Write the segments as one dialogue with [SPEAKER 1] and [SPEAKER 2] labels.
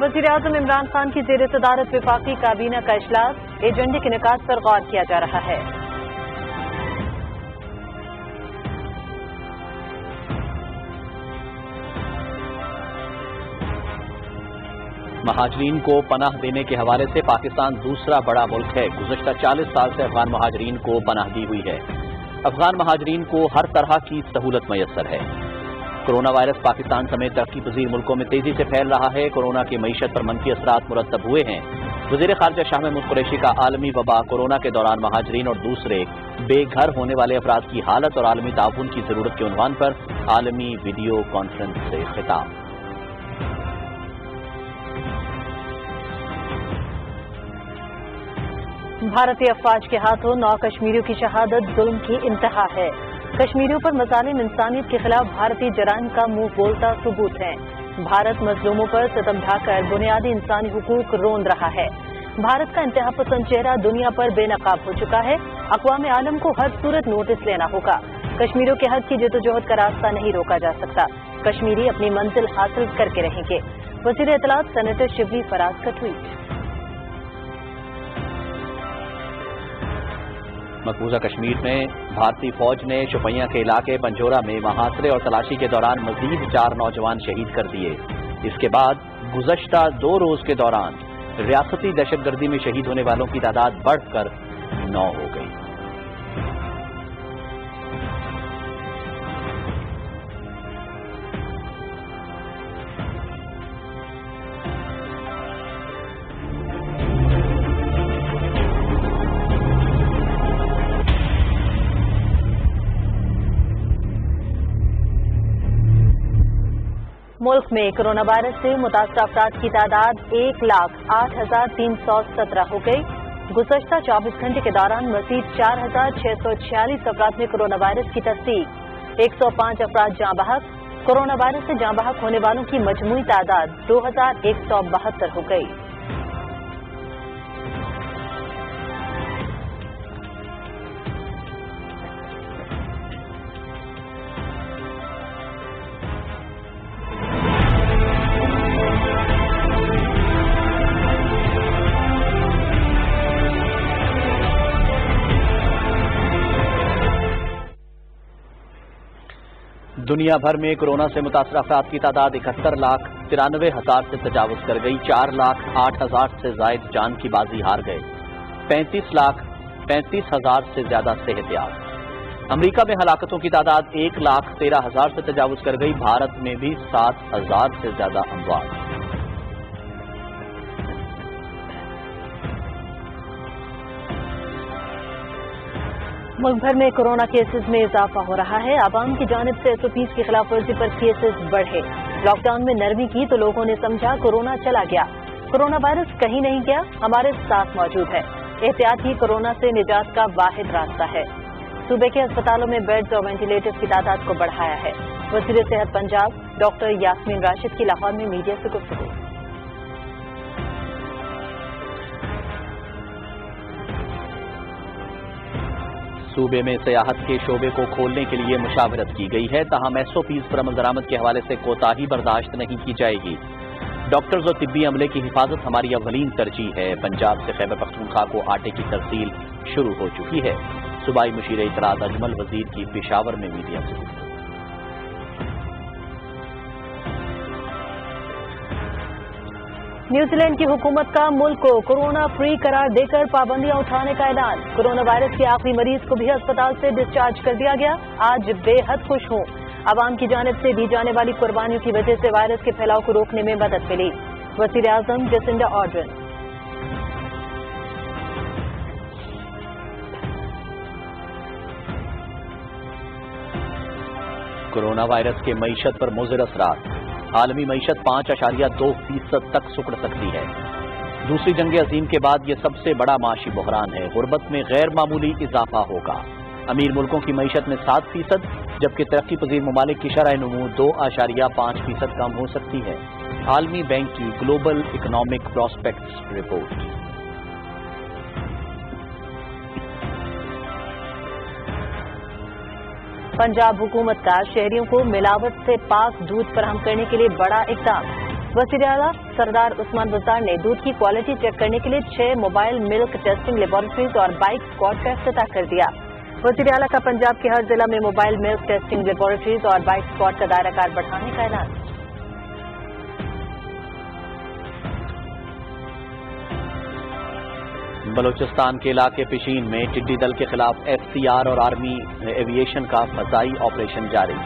[SPEAKER 1] वज़ीर-ए-आज़म इमरान खान की ज़ेर सदारत वफाकी काबीना का इजलास, एजेंडे के निकात पर गौर किया जा रहा है।
[SPEAKER 2] महाजरीन को पनाह देने के हवाले से पाकिस्तान दूसरा बड़ा मुल्क है। गुज़श्ता 40 साल से अफगान महाजरीन को पनाह दी हुई है। अफगान महाजरीन को हर तरह की सहूलत मैसर है। कोरोना वायरस पाकिस्तान समेत तरक्की पजीर मुल्कों में तेजी से फैल रहा है। कोरोना की मईशत पर मनफी असरात मुरतब हुए हैं। वज़ीर ख़ारजा शाह महमूद कुरैशी का आलमी वबा, कोरोना के दौरान महाजरीन और दूसरे बेघर होने वाले अफराद की हालत और आलमी ताउन की जरूरत के उन्वान पर आलमी वीडियो कॉन्फ्रेंस से खिताब।
[SPEAKER 1] भारतीय अफवाज के हाथों 9 कश्मीरियों की शहादत जुल्म की इंतहा है। कश्मीरियों पर मज़ालिम इंसानियत के खिलाफ भारतीय जराइम का मुंह बोलता सबूत है। भारत मजलूमों पर सितम ढाकर बुनियादी इंसानी हुकूक रोंद रहा है। भारत का इंतहा पसंद चेहरा दुनिया पर बेनकाब हो चुका है। अक़वाम आलम को हर सूरत नोटिस लेना होगा। कश्मीरियों के हक की जदोजहद का रास्ता नहीं रोका जा सकता। कश्मीरी अपनी मंजिल हासिल करके रहेंगे। वज़ीर इत्तलात सेनेटर शिबली फराज का ट्वीट।
[SPEAKER 2] मकबूजा कश्मीर में भारतीय फौज ने शुपैया के इलाके पंजोरा में मुहासरे और तलाशी के दौरान मजीद 4 नौजवान शहीद कर दिए। इसके बाद गुज़श्ता 2 रोज के दौरान रियासती दहशतगर्दी में शहीद होने वालों की तादाद बढ़कर 9 हो गई।
[SPEAKER 1] मुल्क में कोरोना वायरस से मुतासर अफराद की तादाद 1,08,317 हो गई। गुज़श्ता 24 घंटे के दौरान मज़ीद 4,646 अफराद में कोरोना वायरस की तस्दीक। 105 अफराद जाँ बहक। कोरोना वायरस से जाँ बहक होने वालों की मजमूई तादाद 2,172 हो गई।
[SPEAKER 2] दुनिया भर में कोरोना से मुतासर अफराद की तादाद 71,93,000 से तजावुज कर गई। 4,08,000 से जायद जान की बाजी हार गए। 35,35,000 से ज्यादा सेहतयाब। अमरीका में हलाकतों की तादाद 1,13,000 से तजावुज कर गई। भारत में भी 7,000 से ज्यादा अमवात।
[SPEAKER 1] मुल्क भर में कोरोना केसेस में इजाफा हो रहा है। आवाम की जानिब से SOPs की खिलाफ वर्जी पर केसेस बढ़े। लॉकडाउन में नरमी की तो लोगों ने समझा कोरोना चला गया। कोरोना वायरस कहीं नहीं गया, हमारे साथ मौजूद है। एहतियात ही कोरोना से निजात का वाहिद रास्ता है। सूबे के अस्पतालों में बेड्स और वेंटिलेटर्स की तादाद को बढ़ाया है। वज़ीर सेहत पंजाब डॉक्टर यास्मीन राशिद की लाहौर में मीडिया से गुफ्तगू।
[SPEAKER 2] सूबे में सियाहत के शोबे को खोलने के लिए मुशावरत की गई है, ताहम SOPs पर अमल दरामद के हवाले से कोताही बर्दाश्त नहीं की जाएगी। डॉक्टर्स और तिब्बी अमले की हिफाजत हमारी अव्वलीन तरजीह है। पंजाब से खैबर पख्तूनख्वा को आटे की तरसील शुरू हो चुकी है। सूबाई मुशीर इत्तलात अजमल वजीर की पेशावर में मीडिया से गुफ्तगू।
[SPEAKER 1] न्यूजीलैंड की हुकूमत का मुल्क को कोरोना फ्री करार देकर पाबंदियां उठाने का ऐलान। कोरोना वायरस के आखिरी मरीज को भी अस्पताल से डिस्चार्ज कर दिया गया। आज बेहद खुश हूं। आवाम की जानिब से दी जाने वाली कुर्बानियों की वजह से वायरस के फैलाव को रोकने में मदद मिली। वज़ीर-ए-आज़म जसिंडा ऑर्डन।
[SPEAKER 2] कोरोना वायरस के मईशत पर मुज़िर असरात। आलमी मईशत 5.2% तक सुकड़ सकती है। दूसरी जंग अजीम के बाद यह सबसे बड़ा माशी बहरान है। गुर्बत में गैर मामूली इजाफा होगा। अमीर मुल्कों की मईशत में 7%, जबकि तरक्की पजीर ममालिक की शरह नमू 2.5% कम हो सकती है। आलमी बैंक की global economic prospects report.
[SPEAKER 1] Punjab हुकूमत का शहरियों को मिलावट से पाक दूध फराहम करने के लिए बड़ा इक़दाम। वज़ीर-ए-आला सरदार उस्मान बुज़दार ने दूध की क्वालिटी चेक करने के लिए 6 मोबाइल मिल्क टेस्टिंग लेबोरेटरीज और बाइक स्क्वाड का इफ्तिताह कर दिया। वज़ीर-ए-आला का पंजाब के हर जिला में मोबाइल मिल्क टेस्टिंग लेबोरेटरीज और बाइक स्क्वाड का दायरा कार बढ़ाने का ऐलान।
[SPEAKER 2] बलूचिस्तान के इलाके पिशीन में टिड्डी दल के खिलाफ FCR और आर्मी एविएशन का फजाई ऑपरेशन जारी।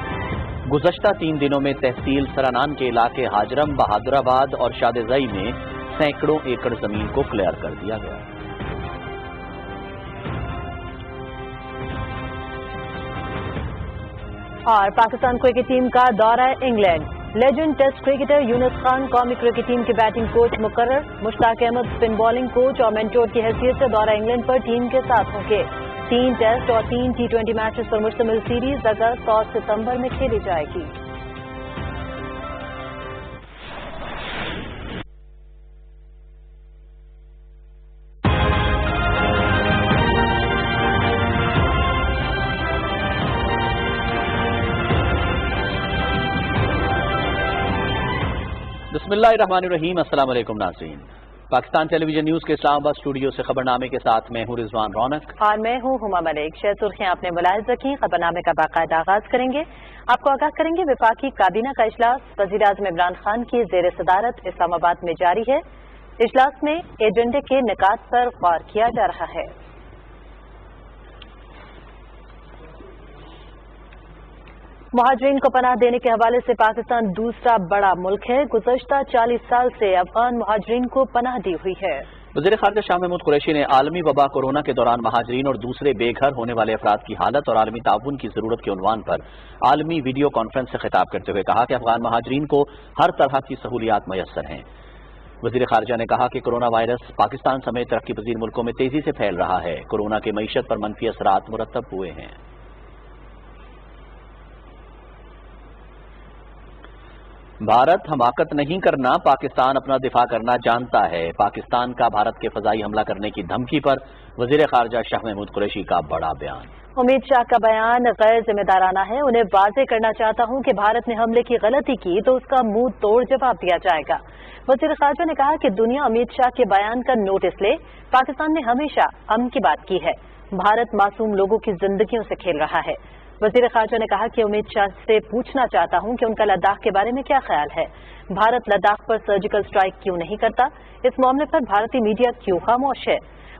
[SPEAKER 2] गुज़श्ता 3 दिनों में तहसील सरानान के इलाके हाजरम, बहादुराबाद और शादेज़ई में सैकड़ों एकड़ जमीन को क्लियर कर दिया गया।
[SPEAKER 1] और पाकिस्तान क्रिकेट टीम का दौरा England. Legend test cricketer Younis Khan कौमी क्रिकेट टीम के बैटिंग कोच मुकर्रर। Mushtaq Ahmed spin bowling coach और मेंटोर की हैसियत से दौरा इंग्लैंड पर टीम के साथ होंगे। 3 टेस्ट और 3 T20 मैचेस पर मुश्तमिल सीरीज अगस्त और सितंबर में खेली जाएगी।
[SPEAKER 2] बिस्मिल्लाहिर्रहमानिर्रहीम। अस्सलाम वालेकुम नाज़रीन। पाकिस्तान टेलीविजन न्यूज के इस्लामाबाद स्टूडियो से खबरनामे के साथ मैं हूँ रिजवान रौनक
[SPEAKER 1] और मैं हूँ हुमा मलिक। शह सुर्खियां आपने मुलाहिज़ रखी। खबरनामे का बाकायदा आगाज करेंगे। आपको आगाह करेंगे वफाकी काबीना का इजलास वज़ीर-ए-आज़म इमरान खान की ज़ेर सदारत इस्लामाबाद में जारी है। इजलास में एजेंडे के निकात पर गौर किया जा रहा है। मुहाजिरीन को पनाह देने के हवाले से पाकिस्तान दूसरा बड़ा मुल्क है। गुज़श्ता 40 साल से अफगान मुहाजिरीन को पनाह दी हुई है।
[SPEAKER 2] वज़ीर ख़ारजा शाह महमूद कुरैशी ने आलमी वबा कोरोना के दौरान महाजरीन और दूसरे बेघर होने वाले अफराद की हालत और आलमी ताउन की जरूरत के उन्वान पर आलमी वीडियो कॉन्फ्रेंस से खिताब करते हुए कहा कि अफगान महाजरीन को हर तरह की सहूलियात मयसर हैं। वज़ीर ख़ारजा ने कहा कि कोरोना वायरस पाकिस्तान समेत तरक्की पजीर मुल्कों में तेजी से फैल रहा है। कोरोना के मईशत पर मनफी असरात मुरतब हुए हैं। भारत हमाकत नहीं करना, पाकिस्तान अपना दिफा करना जानता है। पाकिस्तान का भारत के फजाई हमला करने की धमकी पर वज़ीर ख़ारजा शाह महमूद कुरैशी का बड़ा बयान।
[SPEAKER 1] उम्मीद शाह का बयान गैर जिम्मेदाराना है। उन्हें वाज़ेह करना चाहता हूं कि भारत ने हमले की गलती की तो उसका मुंह तोड़ जवाब दिया जाएगा। वज़ीर ख़ारजा ने कहा कि दुनिया उम्मीद शाह के बयान का नोटिस ले। पाकिस्तान ने हमेशा अमन की बात की है। भारत मासूम लोगों की जिंदगियों से खेल रहा है। वज़ीर ख़ारजा ने कहा कि उम्मीद शाह से पूछना चाहता हूं कि उनका लद्दाख के बारे में क्या ख्याल है। भारत लद्दाख पर सर्जिकल स्ट्राइक क्यों नहीं करता? इस मामले पर भारतीय मीडिया क्यों खामोश है?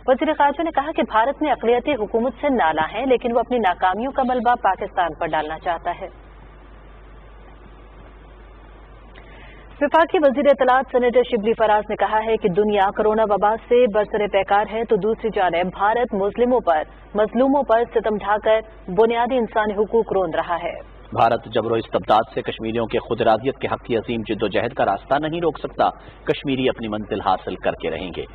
[SPEAKER 1] वज़ीर ख़ारजा ने कहा कि भारत में अक़लियती हुकूमत से नाला है, लेकिन वो अपनी नाकामियों का मलबा पाकिस्तान पर डालना चाहता है। वफाकी वज़ीर इत्तलात सेनेटर शिबली फराज ने कहा है कि दुनिया कोरोना वबा से बरसरे पैकार है तो दूसरी जानिब भारत मजलूमों पर सितम ढाकर बुनियादी इंसानी हुकूक रोंद रहा है।
[SPEAKER 2] भारत जबरो इस्तबदाद से कश्मीरियों के खुद इरादियत के हक की अजीम जिद्दोजहद का रास्ता नहीं रोक सकता। कश्मीरी अपनी मंजिल हासिल करके रहेंगे।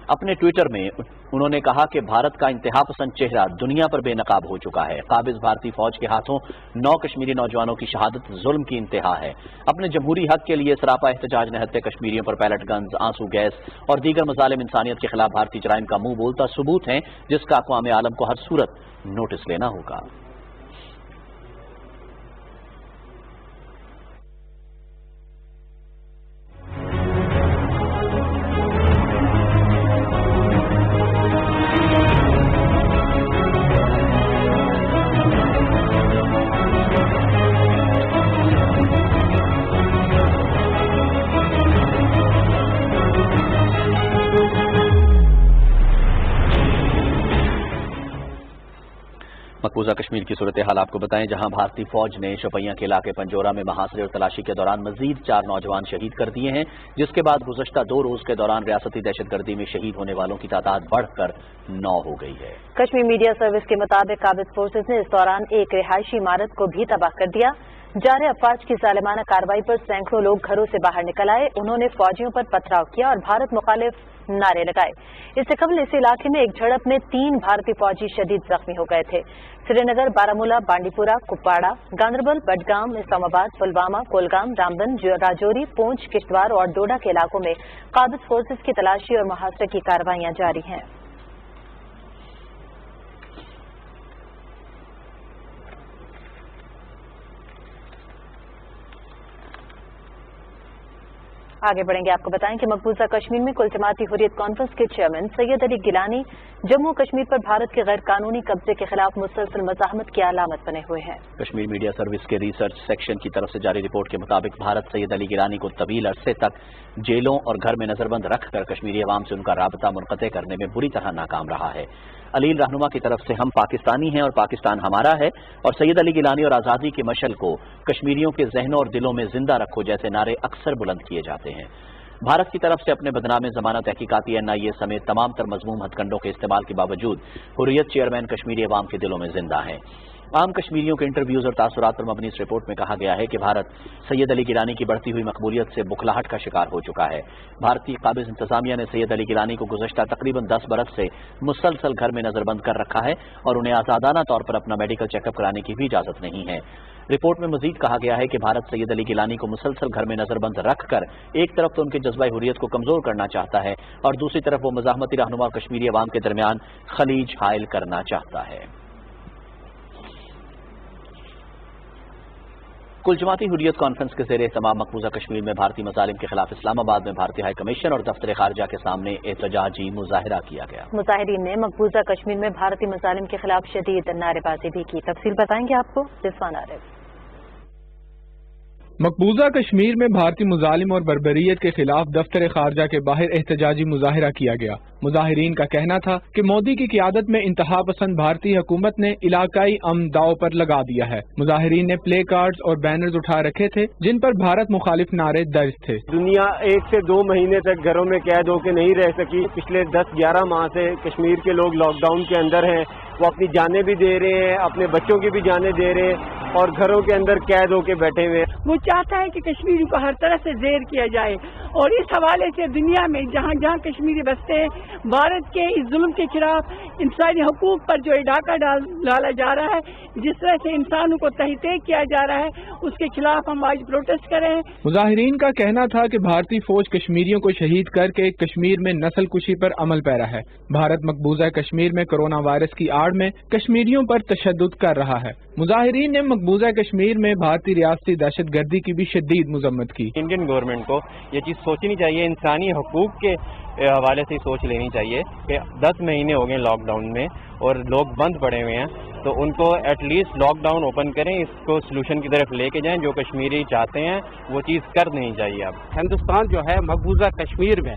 [SPEAKER 2] अपने ट्विटर में उन्होंने कहा कि भारत का इंतहा पसंद चेहरा दुनिया पर बेनकाब हो चुका है। काबिज भारतीय फौज के हाथों 9 कश्मीरी नौजवानों की शहादत जुल्म की इंतहा है। अपने जमहूरी हक के लिए सरापा एहतजाज निहत्ते कश्मीरियों पर पैलेट गन्स, आंसू गैस और दीगर मजालिम इंसानियत के खिलाफ भारतीय जराइम का मुंह बोलता सबूत है, जिसका अक़वाम आलम को हर सूरत नोटिस लेना होगा। मकबूजा कश्मीर की सूरत हाल आपको बताएं, जहां भारतीय फौज ने शोपियां के इलाके पंजोरा में महासरे और तलाशी के दौरान मजीद 4 नौजवान शहीद कर दिए हैं, जिसके बाद गुज़श्ता 2 रोज के दौरान रियासती दहशतगर्दी में शहीद होने वालों की तादाद बढ़कर 9 हो गई है।
[SPEAKER 1] कश्मीर मीडिया सर्विस के मुताबिक काबिज फोर्सेज ने इस दौरान एक रिहायशी इमारत को भी तबाह कर दिया। जारे अफवाज की जालिमाना कार्रवाई पर सैकड़ों लोग घरों से बाहर निकल आए। उन्होंने फौजियों पर पथराव किया और भारत मुखालिफ नारे लगाए। इससे कबल इस इलाके में एक झड़प में 3 भारतीय फौजी शदीद जख्मी हो गए थे। श्रीनगर, बारामूला, बांडीपुरा, कुपवाड़ा, गांदरबल, बडगाम, इस्लामाबाद, पुलवामा, कोलगाम, रामबन, राजौरी, पूंछ, किश्तवाड़ और डोडा के इलाकों में काबिज फोर्सेज की तलाशी और मुहासरे की कार्रवाइयां जारी हैं। आगे बढ़ेंगे, आपको बताएं कि मकबूजा कश्मीर में कुल जमाती हुर्रियत कॉन्फ्रेंस के चेयरमैन सैयद अली गिलानी जम्मू कश्मीर पर भारत के गैर कानूनी कब्जे के खिलाफ मुसलसल मज़ाहमत की अलामत बने हुए हैं।
[SPEAKER 2] कश्मीर मीडिया सर्विस के रिसर्च सेक्शन की तरफ से जारी रिपोर्ट के मुताबिक भारत सैयद अली गिलानी को तवील अरसे तक जेलों और घर में नजरबंद रखकर कश्मीरी अवाम से उनका राबता मुनक़ते करने में बुरी तरह नाकाम रहा है। अलील रहनुमा की तरफ से हम पाकिस्तानी हैं और पाकिस्तान हमारा है और सैयद अली गिलानी और आज़ादी की मशल को कश्मीरियों के जहनों और दिलों में जिंदा रखो जैसे नारे अक्सर बुलंद किए जाते हैं। भारत की तरफ से अपने बदनामे ज़मानत तहकीकाती NIA समेत तमाम तर मज़मूम हथकंडों के इस्तेमाल के बावजूद हुर्रियत चेयरमैन कश्मीरी अवाम के दिलों में जिंदा हैं। आम कश्मीरियों के इंटरव्यूज और तासुरात पर मबनी इस रिपोर्ट में कहा गया है कि भारत सैयद अली गिलानी की बढ़ती हुई मकबूलियत से बुखलाहट का शिकार हो चुका है। भारतीय काबिज इंतजामिया ने सैयद अली गिलानी को गुज़श्ता तकरीबन 10 बरस से मुसलसल घर में नजरबंद कर रखा है और उन्हें आज़ादाना तौर पर अपना मेडिकल चेकअप कराने की भी इजाज़त नहीं है। रिपोर्ट में मजीद कहा गया है कि भारत सैयद अली गिलानी को मुसलसल घर में नजरबंद रखकर एक तरफ तो उनके जज्बा हुर्रियत को कमजोर करना चाहता है और दूसरी तरफ वो मज़ाहमती रहनुमा और कश्मीरी अवाम के दरमियान खलीज हायल करना चाहता है। कुल जमाती हुर्रियत कॉन्फ्रेंस के ज़ेरे तमाम मकबूजा कश्मीर में भारतीय मज़ालिम के खिलाफ इस्लामाबाद में भारतीय हाई कमीशन और दफ्तर खारजा के सामने एहतजाजी मुजाहिरा किया गया।
[SPEAKER 1] मुजाहिरीन ने मकबूजा कश्मीर में भारतीय मज़ालिम के खिलाफ शदीद नारेबाजी भी की। तफसील बताएंगे आपको रिजवान आरिफ।
[SPEAKER 3] मकबूजा कश्मीर में भारतीय मुजालिम और बर्बरियत के खिलाफ दफ्तर खारजा के बाहर एहतजाजी मुजाहिरा किया गया। मुजाहिरीन का कहना था कि मोदी की क़ियादत में इंतहा पसंद भारतीय हुकूमत ने इलाकाई अमन दाव पर लगा दिया है। मुजाहिरीन ने प्ले कार्ड्स और बैनर्स उठा रखे थे जिन पर भारत मुखालिफ नारे दर्ज थे।
[SPEAKER 4] दुनिया 1 से 2 महीने तक घरों में कैद होकर नहीं रह सकी। पिछले 10-11 माह से कश्मीर के लोग लॉकडाउन के अंदर हैं। वो अपनी जानें भी दे रहे हैं, अपने बच्चों की भी जानें दे रहे हैं और घरों के अंदर कैद होके बैठे हुए हैं।
[SPEAKER 5] वो चाहता है कि कश्मीरी को हर तरह से जेर किया जाए और इस हवाले से दुनिया में जहाँ जहाँ कश्मीरी बसते हैं भारत के इस जुल्म के खिलाफ इंसानी हकूक पर जो डाका डाला जा रहा है, जिस तरह से इंसानों को तहरीक किया जा रहा है, उसके खिलाफ हम आज प्रोटेस्ट कर रहे हैं।
[SPEAKER 3] मुजाहिरीन का कहना था कि भारतीय फौज कश्मीरियों को शहीद करके कश्मीर में नस्ल कुशी पर अमल पैरा है। भारत मकबूजा कश्मीर में कोरोना वायरस की आड़ में कश्मीरियों पर तशद्दुद कर रहा है। मुजाहिरीन ने मकबूजा कश्मीर में भारतीय रियासती दहशत गर्दी की भी शदीद मजम्मत की।
[SPEAKER 4] इंडियन गवर्नमेंट को ये चीज़ सोचनी चाहिए, इंसानी हकूक के हवाले से सोच लेनी चाहिए कि 10 महीने हो गए लॉकडाउन में और लोग बंद पड़े हुए हैं, तो उनको एटलीस्ट लॉकडाउन ओपन करें, इसको सोल्यूशन की तरफ लेके जाएं। जो कश्मीरी चाहते हैं वो चीज़ कर देनी चाहिए। अब
[SPEAKER 6] हिंदुस्तान जो है मकबूजा कश्मीर में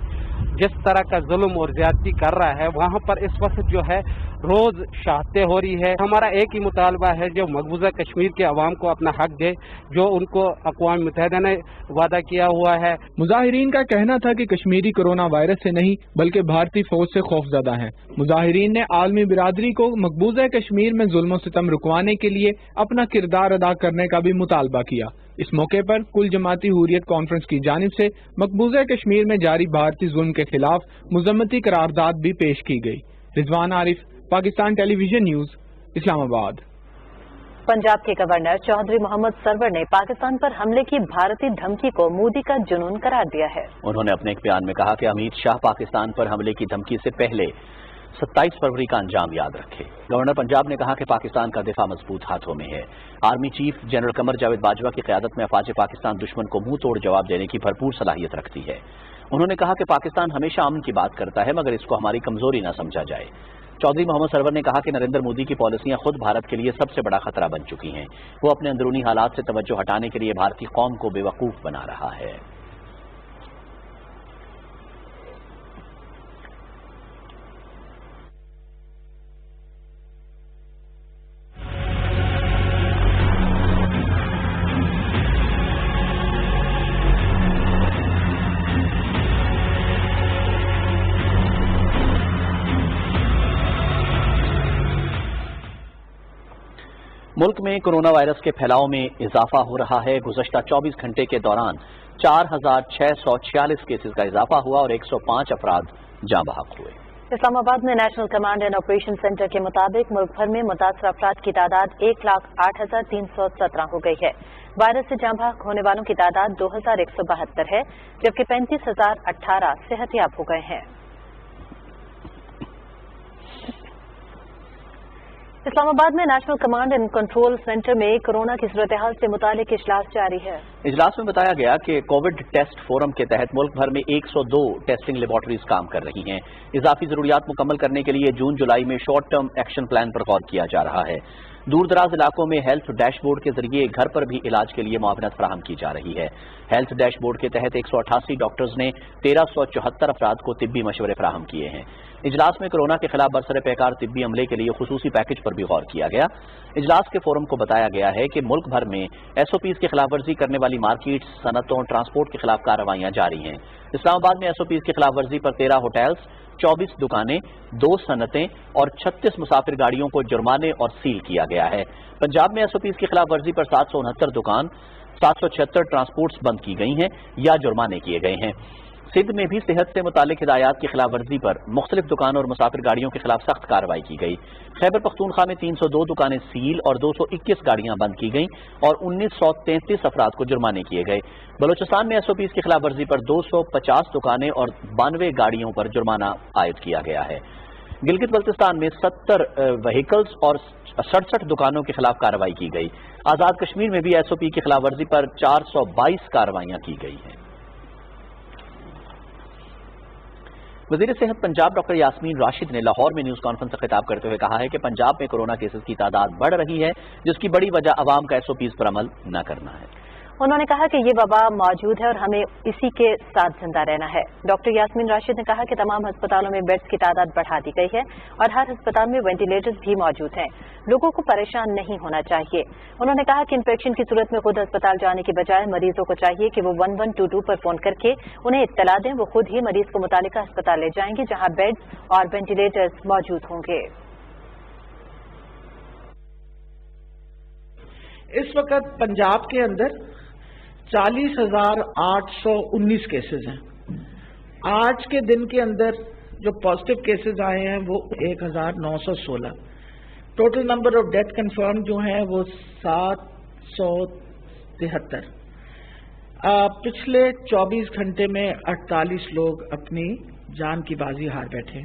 [SPEAKER 6] जिस तरह का जुल्म और ज्यादती कर रहा है, वहाँ पर इस वक्त जो है रोज शहादतें हो रही है। हमारा एक ही मुतालबा है जो मकबूजा कश्मीर के अवाम को अपना हक दे, जो उनको अक़वाम मुत्तहिदा ने वादा किया हुआ है।
[SPEAKER 3] मुजाहिरीन का कहना था कि कश्मीरी कोरोना वायरस से नहीं बल्कि भारतीय फौज से खौफजदा हैं। मुजाहिरीन ने आलमी बिरादरी को मकबूजा कश्मीर में जुल्म सितम रुकवाने के लिए अपना किरदार अदा करने का भी मुतालबा किया। इस मौके पर कुल जमाती हुर्रियत कॉन्फ्रेंस की जानिब से मकबूजा कश्मीर में जारी भारतीय जुल्म के खिलाफ मुज़म्मती करारदाद भी पेश की गई। Rizwan Arif, Pakistan television news, Islamabad.
[SPEAKER 1] पंजाब के गवर्नर चौधरी मोहम्मद सरवर ने पाकिस्तान पर हमले की भारतीय धमकी को मोदी का जुनून करार दिया है।
[SPEAKER 2] उन्होंने अपने एक बयान में कहा कि अमित शाह पाकिस्तान पर हमले की धमकी से पहले 27 फरवरी का अंजाम याद रखे। गवर्नर पंजाब ने कहा कि पाकिस्तान का दिफा मजबूत हाथों में है। Army chief general Qamar Javed Bajwa की क़यादत में अफवाज पाकिस्तान दुश्मन को मुंह तोड़ जवाब देने की भरपूर सलाहियत रखती है। उन्होंने कहा कि पाकिस्तान हमेशा अमन की बात करता है, मगर इसको हमारी कमजोरी न समझा जाए। चौधरी मोहम्मद सरवर ने कहा कि नरेंद्र मोदी की पॉलिसियां खुद भारत के लिए सबसे बड़ा खतरा बन चुकी हैं। वो अपने अंदरूनी हालात से तवज्जो हटाने के लिए भारतीय कौम को बेवकूफ बना रहा है। मुल्क में कोरोना वायरस के फैलाव में इजाफा हो रहा है। गुज़श्ता 24 घंटे के दौरान 4646 केसेस का इजाफा हुआ और 105 अफराद जाँ बहक हुए।
[SPEAKER 1] इस्लामाबाद में national command and operation centre के मुताबिक मुल्क भर में मुतासर अफराद की तादाद 1,08,317 हो गई है। वायरस से जाँ बहक होने वालों की तादाद 2,172 है, जबकि 35,018 सेहतियाब हो गए हैं। इस्लामाबाद में national command and control centre में कोरोना की सूरत-ए-हाल से मुतालिक इजलास जारी है।
[SPEAKER 2] इजलास में बताया गया कि कोविड टेस्ट फोरम के तहत मुल्क भर में 102 टेस्टिंग लेबॉर्टरीज काम कर रही हैं। इजाफी जरूरियात मुकम्मल करने के लिए जून जुलाई में शॉर्ट टर्म एक्शन प्लान पर गौर किया जा रहा है। दूर दराज इलाकों में हेल्थ डैशबोर्ड के जरिए घर पर भी इलाज के लिए मुआवनत फराहम की जा रही है। हेल्थ डैशबोर्ड के तहत 188 डॉक्टर्स ने 1374 अफराद को तिब्बी मशवरे फराहम किए हैं। इजलास में कोरोना के खिलाफ बरसरे पैकार तिब्बी अमले के लिए खुसूसी पैकेज पर भी गौर किया गया। इजलास के फोरम को बताया गया है कि मुल्क भर में SOPs की खिलाफ वर्जी करने वाली मार्केट्स, सनतों, ट्रांसपोर्ट के खिलाफ कार्रवाइयां जारी हैं। इस्लामाबाद में SOPs की खिलाफ वर्जी पर 13 होटल्स, 24 दुकानें, 2 सनतें और 36 मुसाफिर गाड़ियों को जुर्माने और सील किया गया है। पंजाब में SOPs की खिलाफ वर्जी पर 769 दुकान, 776 ट्रांसपोर्ट्स बंद की गई हैं या जुर्माने किए गए हैं। सिंध में भी सेहत से मुतालिक हिदायत की खिलाफ वर्जी पर मुख्तलिफ दुकानों और मुसाफिर गाड़ियों के खिलाफ सख्त कार्रवाई की गई। खैबर पख्तूनख्वा में 302 दुकानें सील और 221 गाड़ियां बंद की गईं और 1933 अफराद को जुर्माने किए गए। बलोचिस्तान में SOPs की खिलाफ वर्जी पर 250 दुकानें और 92 गाड़ियों पर जुर्माना आयद किया गया है। गिलगित बल्तिस्तान में 70 व्हीकल्स और 67 दुकानों के खिलाफ कार्रवाई की गई। आज़ाद कश्मीर में भी SOP की खिलाफ वर्जी पर 422 कार्रवाइयां की गई हैं। वज़ीर सेहत पंजाब डॉक्टर यास्मीन राशिद ने लाहौर में न्यूज़ कॉन्फ्रेंस से खिताब करते हुए कहा है कि पंजाब में कोरोना केसेस की तादाद बढ़ रही है, जिसकी बड़ी वजह अवाम का SOPs पर अमल न करना है।
[SPEAKER 1] उन्होंने कहा कि ये वबा मौजूद है और हमें इसी के साथ जिंदा रहना है। डॉक्टर यास्मीन राशिद ने कहा कि तमाम अस्पतालों में बेड्स की तादाद बढ़ा दी गई है और हर अस्पताल में वेंटिलेटर्स भी मौजूद हैं। लोगों को परेशान नहीं होना चाहिए। उन्होंने कहा कि इन्फेक्शन की सूरत में खुद अस्पताल जाने की बजाय मरीजों को चाहिए कि वो 1122 पर फोन करके उन्हें इत्तला दें। वो खुद ही मरीज को मुतालिका अस्पताल ले जाएंगे जहां बेड्स और वेंटिलेटर्स मौजूद होंगे।
[SPEAKER 7] इस वक्त पंजाब के अंदर 40,819 केसेस हैं। आज के दिन के अंदर जो पॉजिटिव केसेस आए हैं वो 1,916। Total number of death confirm जो हैं वो 773। पिछले 24 घंटे में 48 लोग अपनी जान की बाजी हार बैठे।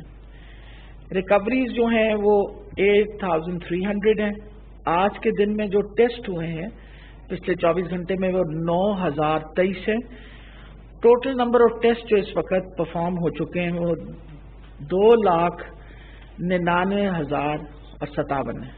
[SPEAKER 7] रिकवरीज जो हैं वो 8,300 हैं। आज के दिन में जो टेस्ट हुए हैं पिछले 24 घंटे में वो 9,023 है। टोटल नंबर ऑफ टेस्ट जो इस वक्त परफॉर्म हो चुके हैं वो 2,99,057 है।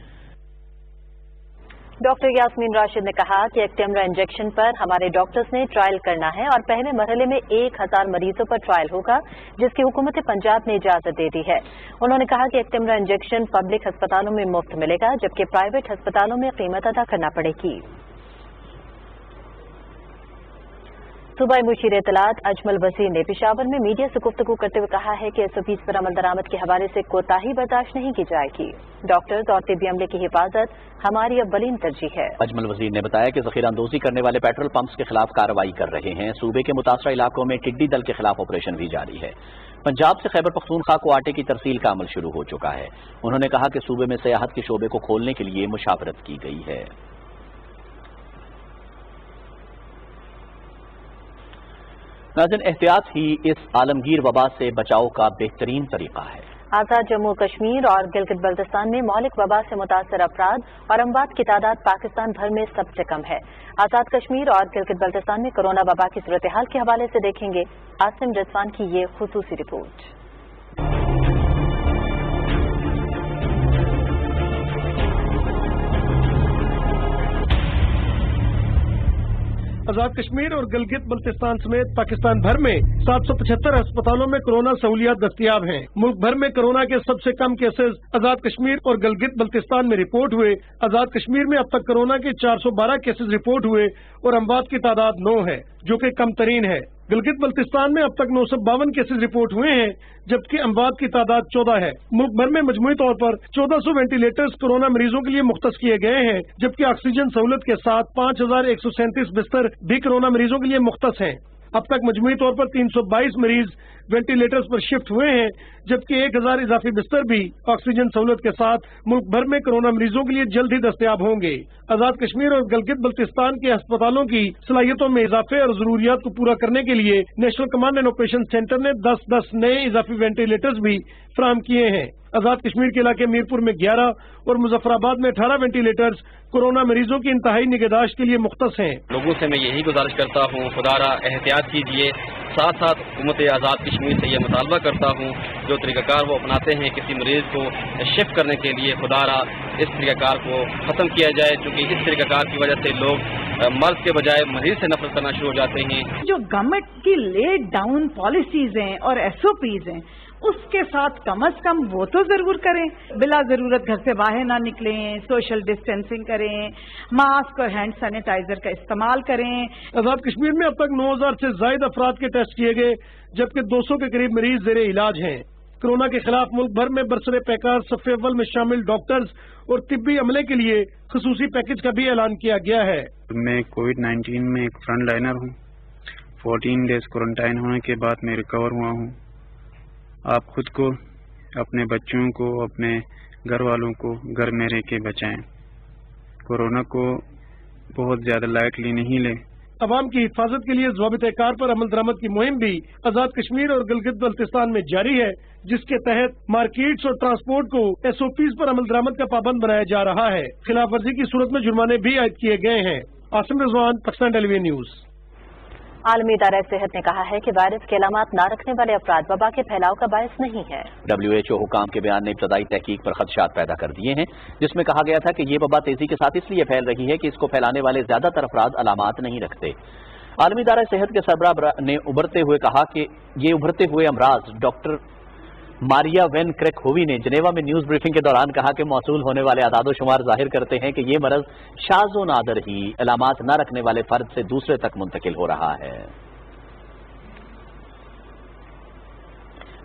[SPEAKER 1] डॉक्टर यास्मीन राशिद ने कहा कि एक्टेमरा इंजेक्शन पर हमारे डॉक्टर्स ने ट्रायल करना है और पहले मरहले में 1,000 मरीजों पर ट्रायल होगा, जिसकी हुकूमत पंजाब ने इजाजत दे दी है। उन्होंने कहा कि एक्टेमरा इंजेक्शन पब्लिक अस्पतालों में मुफ्त मिलेगा, जबकि प्राइवेट अस्पतालों में कीमत अदा करना पड़ेगी। सूबाई मुशीर इत्तलात अजमल वसीर ने पेशावर में मीडिया से गुफ्तगू करते हुए कहा है कि SOPs पर अमल दरामद के हवाले से कोताही बर्दाश्त नहीं की जाएगी। डॉक्टर्स और तिब्बी अमले की हिफाजत हमारी अव्वलीन तरजीह है।
[SPEAKER 2] अजमल वजीर ने बताया कि ज़ख़ीरांदोज़ी करने वाले पेट्रोल पंप्स के खिलाफ कार्रवाई कर रहे हैं। सूबे के मुतासरा इलाकों में टिड्डी दल के खिलाफ ऑपरेशन भी जारी है। पंजाब से खैबर पख्तूनख्वा को आटे की तरसील का अमल शुरू हो चुका है। उन्होंने कहा कि सूबे में सियाहत के शोबे को खोलने के लिए मुशावरत की गई है। नाज़रीन, एहतियात ही इस आलमगीर वबा से बचाव का बेहतरीन तरीका है।
[SPEAKER 1] आज़ाद जम्मू कश्मीर और गिलगित बल्तिस्तान में मौलिक वबा से मुतासर अफराद और अमवात की तादाद पाकिस्तान भर में सबसे कम है। आज़ाद कश्मीर और गिलगित बल्तिस्तान में कोरोना वबा की सूरत हाल के हवाले से देखेंगे आसिम रिजवान की ये खुसूसी रिपोर्ट।
[SPEAKER 8] आजाद कश्मीर और गिलगित बल्तिस्तान समेत पाकिस्तान भर में 775 अस्पतालों में कोरोना सहूलियात दस्तियाब हैं। मुल्क भर में कोरोना के सबसे कम केसेस आजाद कश्मीर और गिलगित बल्तिस्तान में रिपोर्ट हुए। आजाद कश्मीर में अब तक कोरोना के 412 केसेस रिपोर्ट हुए और अमवात की तादाद 9 है, जो कि कम तरीन है। गिलगित बल्तिस्तान में अब तक 952 केसेस रिपोर्ट हुए हैं, जबकि अमवात की तादाद 14 है। मुल्क भर में मजमूई तौर पर 1400 वेंटिलेटर्स कोरोना मरीजों के लिए मुख्तस किए गए हैं, जबकि ऑक्सीजन सहूलत के साथ 5,137 बिस्तर भी कोरोना मरीजों के लिए मुख्तस हैं। अब तक मजमूई तौर पर 322 मरीज वेंटिलेटर्स पर शिफ्ट हुए हैं, जबकि 1,000 इजाफी बिस्तर भी ऑक्सीजन सहूलत के साथ मुल्क भर में कोरोना मरीजों के लिए जल्द ही दस्तयाब होंगे। आजाद कश्मीर और गिलगित बल्तिस्तान के अस्पतालों की सलाहियतों में इजाफे और जरूरियात को पूरा करने के लिए national command and operation centre ने 10-10 नए इजाफी वेंटिलेटर्स भी फराहम किए हैं। आजाद कश्मीर के इलाके मीरपुर में 11 और मुजफ्फराबाद में 18 वेंटिलेटर्स कोरोना मरीजों की इंतहाई निगहदाश्त के लिए मुख्तस हैं।
[SPEAKER 9] लोगों से मैं यही गुजारिश करता हूँ, खुदारा एहतियात कीजिए। साथ साथ हुकूमत आज़ाद कश्मीर से ये मुतालबा करता हूँ, जो तरीक़ाकार वो अपनाते हैं किसी मरीज़ को शिफ्ट करने के लिए, खुदारा इस तरीक़ाकार को ख़त्म किया जाए, क्योंकि इस तरीक़ाकार की वजह से लोग मर्ज के बजाय मरीज से नफरत करना शुरू हो जाते हैं।
[SPEAKER 10] जो गवर्नमेंट की लेड डाउन पॉलिसीज हैं और SOPs हैं, उसके साथ कम अज कम वो तो जरूर करें। बिला जरूरत घर से बाहर ना निकलें, सोशल डिस्टेंसिंग करें, मास्क और हैंड सैनिटाइजर का इस्तेमाल करें।
[SPEAKER 8] आजाद कश्मीर में अब तक 9000 से ज्यादा अफराद के टेस्ट किए गए, जबकि 200 के करीब मरीज जेरे इलाज हैं। कोरोना के खिलाफ मुल्क भर में बरसरे पैकार सफ़े अव्वल में शामिल डॉक्टर्स और तिब्बी अमले के लिए खसूसी पैकेज का भी ऐलान किया गया है।
[SPEAKER 11] मैं कोविड-19 में एक फ्रंट लाइनर हूँ। 14 डेज क्वारंटाइन होने के बाद मैं रिकवर हुआ हूँ। आप खुद को, अपने बच्चों को, अपने घर वालों को घर में रह के बचाएं। कोरोना को बहुत ज्यादा लाइटली नहीं लें।
[SPEAKER 8] अवाम की हिफाजत के लिए ज़वाबित-ए-कार पर अमल दरामद की मुहिम भी आजाद कश्मीर और गिलगित बल्तिस्तान में जारी है, जिसके तहत मार्केट्स और ट्रांसपोर्ट को SOPs पर अमल दरामद का पाबंद बनाया जा रहा है। खिलाफ वर्जी की सूरत में जुर्माने भी आयद किए गए हैं। Asim Rizwan, Pakistan television news.
[SPEAKER 1] आलमी इदारा सेहत ने कहा है कि वायरस के अलामात न रखने वाले अफराद वबा के फैलाव का बायस नहीं है। WHO
[SPEAKER 2] हुकाम के बयान ने इब्तदाई तहकीक पर खदशात पैदा कर दिए हैं, जिसमें कहा गया था कि ये वबा तेजी के साथ इसलिए फैल रही है कि इसको फैलाने वाले ज्यादातर अफराद अलामात नहीं रखते। आलमी इदारा सेहत के सरबराह ने उभरते हुए कहा कि ये उभरते हुए अमराज डॉक्टर मारिया वेन क्रेकहोवी ने जनेवा में न्यूज ब्रीफिंग के दौरान कहा कि मौसूल होने वाले आदादोशुमार जाहिर करते हैं कि ये मरज शाज़ो नादर ही अलामात न रखने वाले फर्द से दूसरे तक मुंतकिल हो रहा है।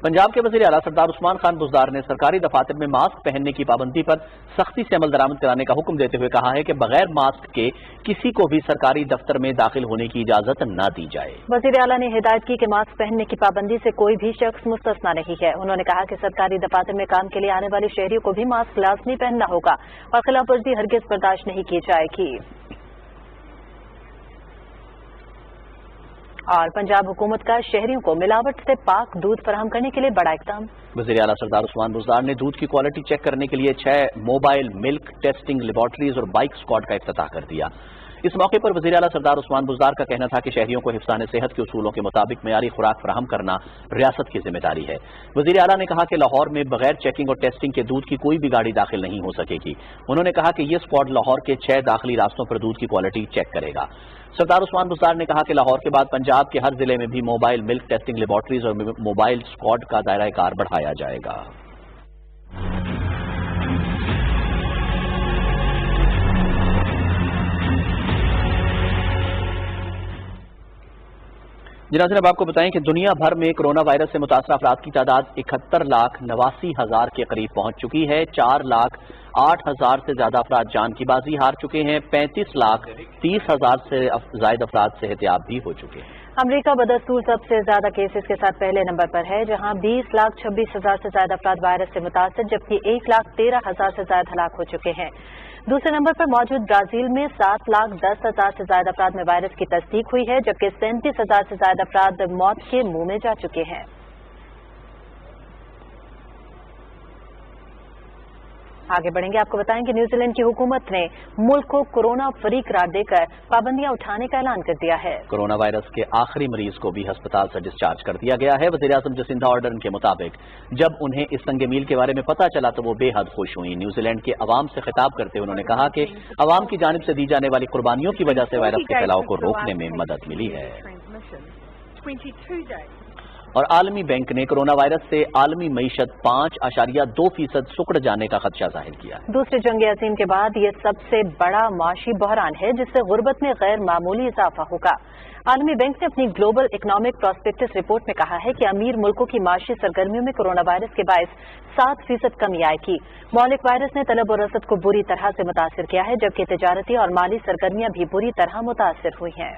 [SPEAKER 2] पंजाब के वज़ीर आला सरदार उस्मान खान बुज़दार ने सरकारी दफातर में मास्क पहनने की पाबंदी पर सख्ती से अमल दरामद कराने का हुक्म देते हुए कहा है कि बगैर मास्क के किसी को भी सरकारी दफ्तर में दाखिल होने की इजाजत न दी जाए।
[SPEAKER 1] वज़ीर आला ने हिदायत की कि मास्क पहनने की पाबंदी से कोई भी शख्स मुस्तस्ना नहीं है। उन्होंने कहा कि सरकारी दफातर में काम के लिए आने वाले शहरियों को भी मास्क लाजमी पहनना होगा और खिलाफ वर्जी हरगिज बर्दाश्त नहीं की जाएगी। और पंजाब हुकूमत का शहरियों को मिलावट से पाक दूध फराहम करने के लिए बड़ा इक़दाम।
[SPEAKER 2] वज़ीर आला सरदार उस्मान बुज़दार ने दूध की क्वालिटी चेक करने के लिए 6 मोबाइल मिल्क टेस्टिंग लेबॉर्ट्रीज और बाइक स्क्वाड का इफ्तिताह कर दिया। इस मौके पर वज़ीर आला सरदार उस्मान बुज़दार का कहना था कि शहरियों को हिफ्ज़ान सेहत के उसूलों के मुताबिक मेयारी खुराक फराहम करना रियासत की जिम्मेदारी है। वज़ीर आला ने कहा कि लाहौर में बगैर चेकिंग और टेस्टिंग के दूध की कोई भी गाड़ी दाखिल नहीं हो सकेगी। उन्होंने कहा कि ये स्क्वाड लाहौर के 6 दाखिली रास्तों पर दूध की क्वालिटी चेक करेगा। सरदार उस्मान बुज़दार ने कहा कि लाहौर के बाद पंजाब के हर जिले में भी मोबाइल मिल्क टेस्टिंग लेबॉर्ट्रीज और मोबाइल स्क्वाड का दायरा कार बढ़ाया जाएगा। जनाज़ अब आपको बताएं कि दुनिया भर में कोरोना वायरस से मुतासर अफराद की तादाद 71,89,000 के करीब पहुंच चुकी है। 4,08,000 से ज्यादा अफराद जान की बाजी हार चुके हैं। 35,30,000 से ज्यादा अफराद सेहतियाब भी हो चुके हैं।
[SPEAKER 1] अमरीका बदस्तूर सबसे ज्यादा केसेस के साथ पहले नंबर पर है, जहां 20,26,000 से ज्यादा अफराद वायरस से मुतासर, जबकि 1,13,000 से ज्यादा हलाक हो चुके हैं। दूसरे नंबर पर मौजूद ब्राजील में 7,10,000 से ज्यादा अफराद में वायरस की तस्दीक हुई है, जबकि 37,000 से ज्यादा अफराद मौत के मुंह में जा चुके हैं। आगे बढ़ेंगे, आपको बताएं कि न्यूजीलैंड की हुकूमत ने मुल्क को कोरोना फ्री करार देकर पाबंदियां उठाने का ऐलान कर दिया है।
[SPEAKER 2] कोरोना वायरस के आखिरी मरीज को भी अस्पताल से डिस्चार्ज कर दिया गया है। वज़ीर आज़म जसिंदा आर्डर्न के मुताबिक जब उन्हें इस संग मील के बारे में पता चला तो वो बेहद खुश हुई। न्यूजीलैंड के अवाम से खिताब करते हुए उन्होंने कहा कि अवाम की जानिब से दी जाने वाली कुर्बानियों की वजह से वायरस के फैलाव को रोकने में मदद मिली है। और आलमी बैंक ने कोरोना वायरस से आलमी मईशत 5.2% सुकड़ जाने का खदशा जाहिर किया।
[SPEAKER 1] दूसरी जंग अज़ीम के बाद ये सबसे बड़ा माशी बहरान है, जिससे गुर्बत में गैर मामूली इजाफा होगा। आलमी बैंक ने अपनी ग्लोबल इकोनॉमिक प्रोस्पेक्टस रिपोर्ट में कहा है कि अमीर मुल्कों की माशी सरगर्मियों में कोरोना वायरस के बायस 7% कमी आएगी। मौलिक वायरस ने तलब और रसद को बुरी तरह से मुतासिर किया है, जबकि तिजारती और माली सरगर्मियां भी बुरी तरह मुतासिर हुई हैं।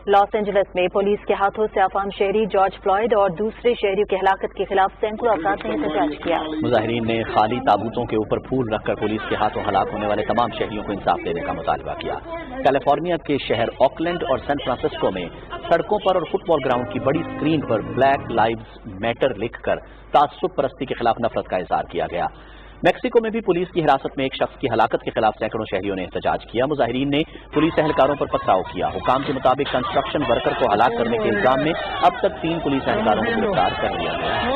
[SPEAKER 1] लॉस एंजलिस में पुलिस के हाथों से अफाम शहरी जॉर्ज फ्लॉयड और दूसरे शहरियों की हलाकत के खिलाफ सैकड़ों अफराद ने एहतजाज किया।
[SPEAKER 2] मुजाहिरीन ने खाली ताबूतों के ऊपर फूल रखकर पुलिस के हाथों हलाक होने वाले तमाम शहरियों को इंसाफ देने का मुतालबा किया। कैलिफोर्निया के शहर ऑकलैंड और सैन फ्रांसिस्को में सड़कों पर और फुटबॉल ग्राउंड की बड़ी स्क्रीन पर ब्लैक लाइव्स मैटर लिखकर तासुब परस्ती के खिलाफ नफरत का इजहार किया गया। मैक्सिको में भी पुलिस की हिरासत में एक शख्स की हलाकत के खिलाफ सैकड़ों शहरियों ने एहतजाज किया। मुजाहिरीन ने पुलिस एहलकारों पर पथराव किया। हुकाम के मुताबिक कंस्ट्रक्शन वर्कर को हलाक करने के इल्जाम में अब तक 3 पुलिस एहलकारों को गिरफ्तार कर लिया गया है।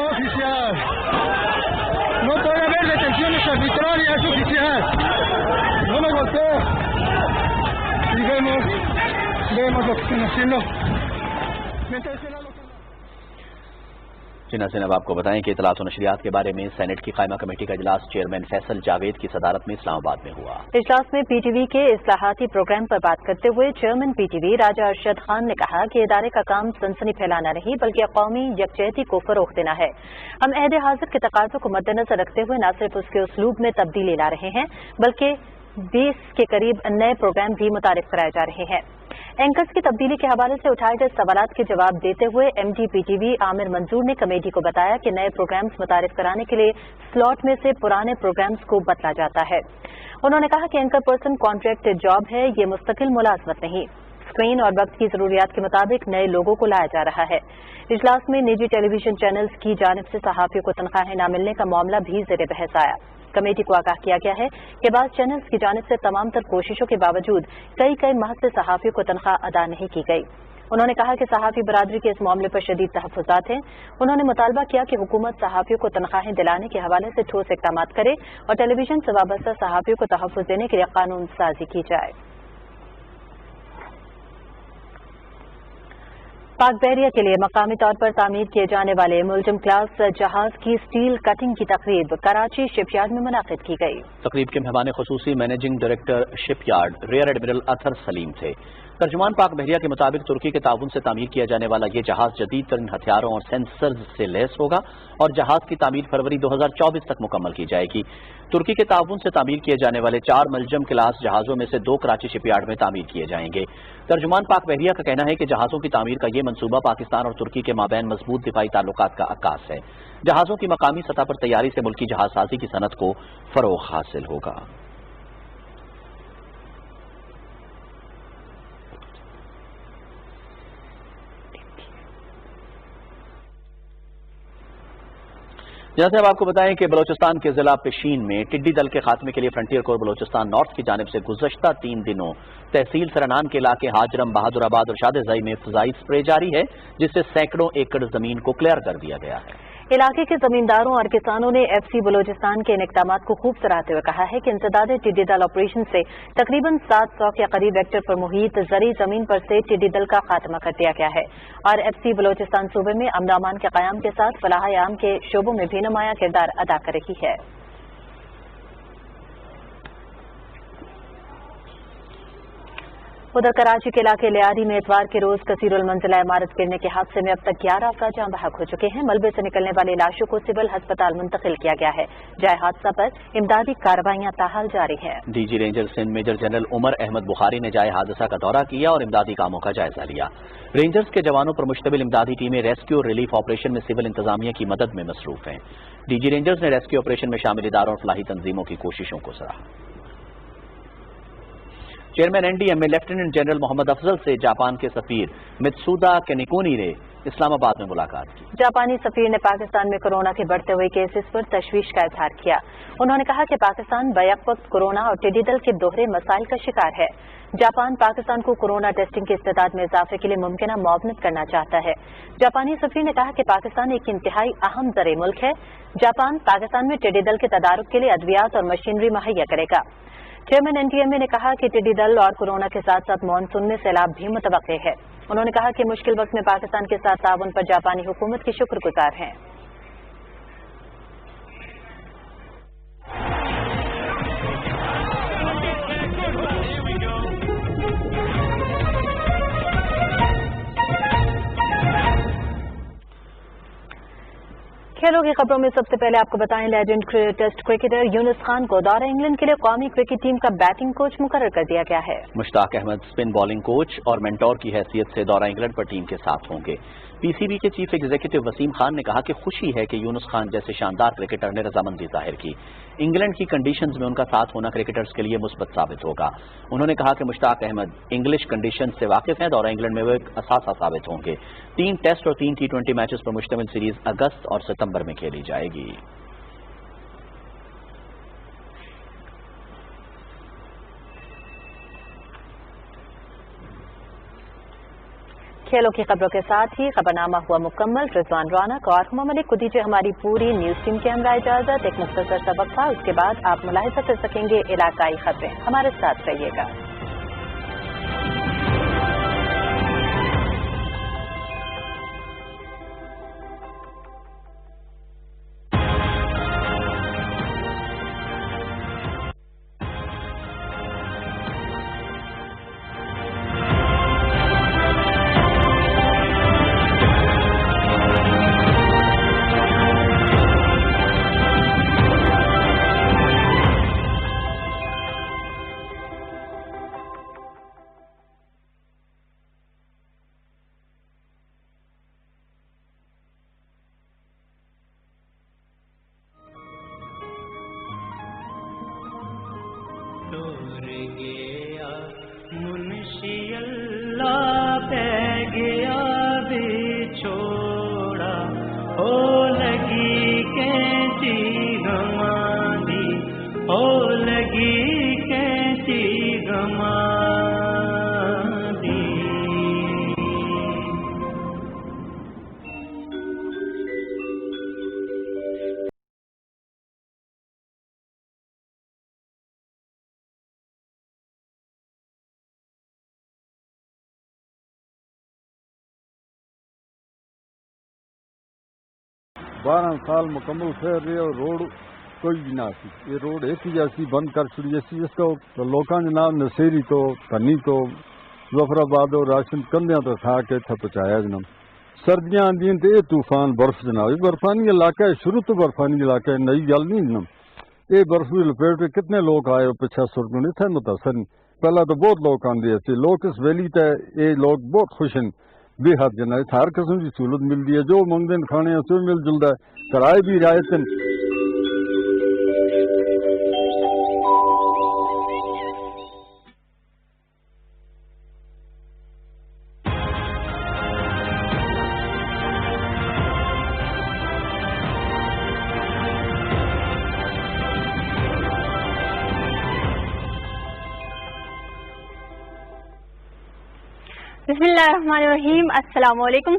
[SPEAKER 2] जी नाज़रीन, अब आपको बताएं कि इतलात और नशरियात के बारे में सेनेट की कायमा कमेटी का इजलास चेयरमैन फैसल जावेद की सदारत में इस्लामाबाद में हुआ।
[SPEAKER 1] इजलास में पीटीवी के इस्लाहाती प्रोग्राम पर बात करते हुए चेयरमैन पीटीवी राजा अरशद खान ने कहा कि इदारे का काम सनसनी फैलाना नहीं बल्कि कौमी यकजहती को फरोग देना है। हम अहद हाजिर के तकाज़ों को मद्देनजर रखते हुए न सिर्फ उसके उसलूब में तब्दीली ला रहे हैं बल्कि 20 के करीब नए प्रोग्राम भी मुतारिफ कराए जा रहे हैं। एंकर्स की तब्दीली के हवाले से उठाए गए सवालात के जवाब देते हुए एमडी पीटीवी आमिर मंजूर ने कमेटी को बताया कि नए प्रोग्राम्स मुतारिफ कराने के लिए स्लॉट में से पुराने प्रोग्राम्स को बदला जाता है। उन्होंने कहा कि एंकर पर्सन कॉन्ट्रैक्ट जॉब है, ये मुस्तकिल मुलाजमत नहीं। स्क्रीन और वक्त की जरूरियात के मुताबिक नए लोगों को लाया जा रहा है। इजलास में निजी टेलीविजन चैनल्स की जानिब से सहाफियों को तनख्वाहें न मिलने का मामला भी ज़ेर बहस आया। कमेटी को आगाह किया गया है कि बाद चैनल्स की जानिब से तमाम तर कोशिशों के बावजूद कई माह से सहाफियों को तनख्वाह अदा नहीं की गई। उन्होंने कहा कि सहाफी बरादरी के इस मामले पर शदीद तहफ़्फ़ुज़ात हैं। उन्होंने मुतालबा किया कि हुकूमत सहाफियों को तनख्वाहें दिलाने के हवाले से ठोस इक़दाम करे और टेलीविजन से वाबस्ता सहाफियों को तहफ़्फ़ुज़ देने के लिए कानून साजी की जाए। पाक बहरिया के लिए मकामी तौर पर तामीर किए जाने वाले मुल्जिम क्लास जहाज की स्टील कटिंग की तकरीब कराची शिपयार्ड में मुनाकिद की गई।
[SPEAKER 2] तकरीब के मेहमान खुसूसी managing director shipyard rear admiral Athar Saleem थे। तर्जुमान पाक बहरिया के मुताबिक तुर्की के ताउन से तामीर किया जाने वाला ये जहाज जदीद तरीन हथियारों और सेंसर्स से लैस होगा और जहाज की तामीर फरवरी 2024 तक मुकम्मल की जाएगी। तुर्की के ताउन से तामीर किए जाने वाले 4 मुल्जिम क्लास जहाज़ों में से 2 कराची शिपयार्ड में तामीर किए जाएंगे। तर्जुमान पाक बहरिया का कहना है कि जहाज़ों की तामीर का ये मंसूबा पाकिस्तान और तुर्की के माबैन मजबूत दिफाई ताल्लुकात का अक्कास है। जहाज़ों की मकामी सतह पर तैयारी से मुल्की जहाजसाजी की सनत को फरोग हासिल होगा। जैसे अब आपको बताएं कि बलोचिस्तान के जिला पेशीन में टिड्डी दल के खात्मे के लिए फ्रंटियर कोर बलोचिस्तान नॉर्थ की जानिब से गुज़श्ता 3 दिनों तहसील सरनान के इलाके हाजरम, बहादुराबाद और शादेज़ई में फ़ज़ाई स्प्रे जारी है, जिससे सैकड़ों एकड़ जमीन को क्लियर कर दिया गया है।
[SPEAKER 1] इलाके के जमींदारों और किसानों ने एफसी बलोचिस्तान के इन इक़दामात को खूब सराहते हुए कहा है कि इंसदाद टिड्डी दल ऑपरेशन से तकरीबन 700 के करीब हेक्टेयर पर मुहित ज़री जमीन पर से टिड्डी दल का खात्मा कर दिया गया है और एफसी बलोचिस्तान सूबे में अमन अमान के क़याम के साथ फलाह आम के शोबों में भी नुमायां किरदार अदा कर रही है। उधर कराची के इलाके लियारी में इतवार के रोज कसीरुल मंजिला इमारत गिरने के हादसे में अब तक 11 अफराद जाँ बहक हो चुके हैं। मलबे से निकलने वाली लाशों को सिविल अस्पताल मुंतकिल किया गया है। जाए हादसा पर इमदादी कार्रवाइयां ताहाल जारी हैं।
[SPEAKER 2] DG ranger Sindh major general Umar Ahmed Bukhari ने जाए हादसा का दौरा किया और इमदादी कामों का जायजा लिया। रेंजर्स के जवानों पर मुश्तमिल इमदादी टीमें रेस्क्यू और रिलीफ ऑपरेशन में सिविल इंतजामिया की मदद में मसरूफ हैं। डीजी रेंजर्स ने रेस्क्यू ऑपरेशन में शामिल इदारों और फलाही तंजीमों की कोशिशों को सराहा। Chairman NDMA lieutenant general Mohammad Afzal से जापान के सफीर मित्सुदा केनिकोनी ने इस्लामाबाद में मुलाकात की।
[SPEAKER 1] जापानी सफीर ने पाकिस्तान में कोरोना के बढ़ते हुए केसेस पर तशवीश का इजहार किया। उन्होंने कहा कि पाकिस्तान बैक वक्त कोरोना और टिड्डी दल के दोहरे मसाइल का शिकार है। जापान पाकिस्तान को कोरोना टेस्टिंग की इस्तेदाद में इजाफे के लिए मुमकिन मुआवनत करना चाहता है। जापानी सफीर ने कहा कि पाकिस्तान एक इंतहाई अहम ज़रे मुल्क है। जापान पाकिस्तान में टिड्डी दल के तदारुक के लिए अद्वियात और मशीनरी मुहैया करेगा। चेयरमैन एनडीएमए ने कहा कि टिड्डी दल और कोरोना के साथ साथ मानसून में सैलाब भी मुतवक्के है। उन्होंने कहा कि मुश्किल वक्त में पाकिस्तान के साथ ताउन पर जापानी हुकूमत की शुक्रगुजार हैं। खेलो खेलों की खबरों में सबसे पहले आपको बताएं, legend test cricketer Younis Khan को दौरा इंग्लैंड के लिए कौमी क्रिकेट टीम का बैटिंग कोच मुकर्रर कर दिया गया है।
[SPEAKER 2] Mushtaq Ahmed spin bowling coach और मेंटोर की हैसियत से दौरा इंग्लैंड पर टीम के साथ होंगे। पीसीबी के चीफ एग्जीक्यूटिव वसीम खान ने कहा कि खुशी है कि यूनुस खान जैसे शानदार क्रिकेटर ने रजामंदी जाहिर की। इंग्लैंड की कंडीशंस में उनका साथ होना क्रिकेटर्स के लिए मुस्बत साबित होगा। उन्होंने कहा कि मुश्ताक अहमद इंग्लिश कंडीशन से वाकिफ हैं, दौरा इंग्लैंड में वो एक असासा साबित होंगे। 3 टेस्ट और 3 T20 मैचेस पर मुश्तमिल सीरीज अगस्त और सितंबर में खेली जाएगी।
[SPEAKER 1] खेलों की खबरों के साथ ही खबरनामा हुआ मुकम्मल। रिजवान रौनक और हुमा मलिक को दीजिए हमारी पूरी न्यूज टीम के हमरा इजाजत। एक मुख्तसर सा वक्फा, उसके बाद आप मुलाहिजा कर सकेंगे इलाकाई खबरें। हमारे साथ रहिएगा।
[SPEAKER 12] बारह साल मुकम्मल फेर रहे और रोड कोई भी ना सी। ये रोड एक ही जैसी बंद कर छड़ी जैसी जिसको तो लोगों के नाम नसेरी तो धनी तो जफराबाद और राशन कंधियां तो खा के इतना पहुँचाया जनाब। सर्दियां आंदियां तो ये तूफान बर्फ जनाब, ये बर्फानी इलाका है, शुरू तो बर्फानी इलाका है, नई गल नहीं जनाब। ये बर्फ की लपेट में कितने लोग आए पिछा सुरग इतने मुतासर नहीं। पहला तो बहुत लोग आते थे, लोग इस वैली तक ये लोग बहुत खुश हैं बेहद जना। हर किस्म की सहूलत मिलती है, जो मंगते खाने सो मिल जुलता है, किराए भी रियायत।
[SPEAKER 13] बिस्मिल्लाहिर्रहमानिर्रहीम। अस्सलाम वालेकुम।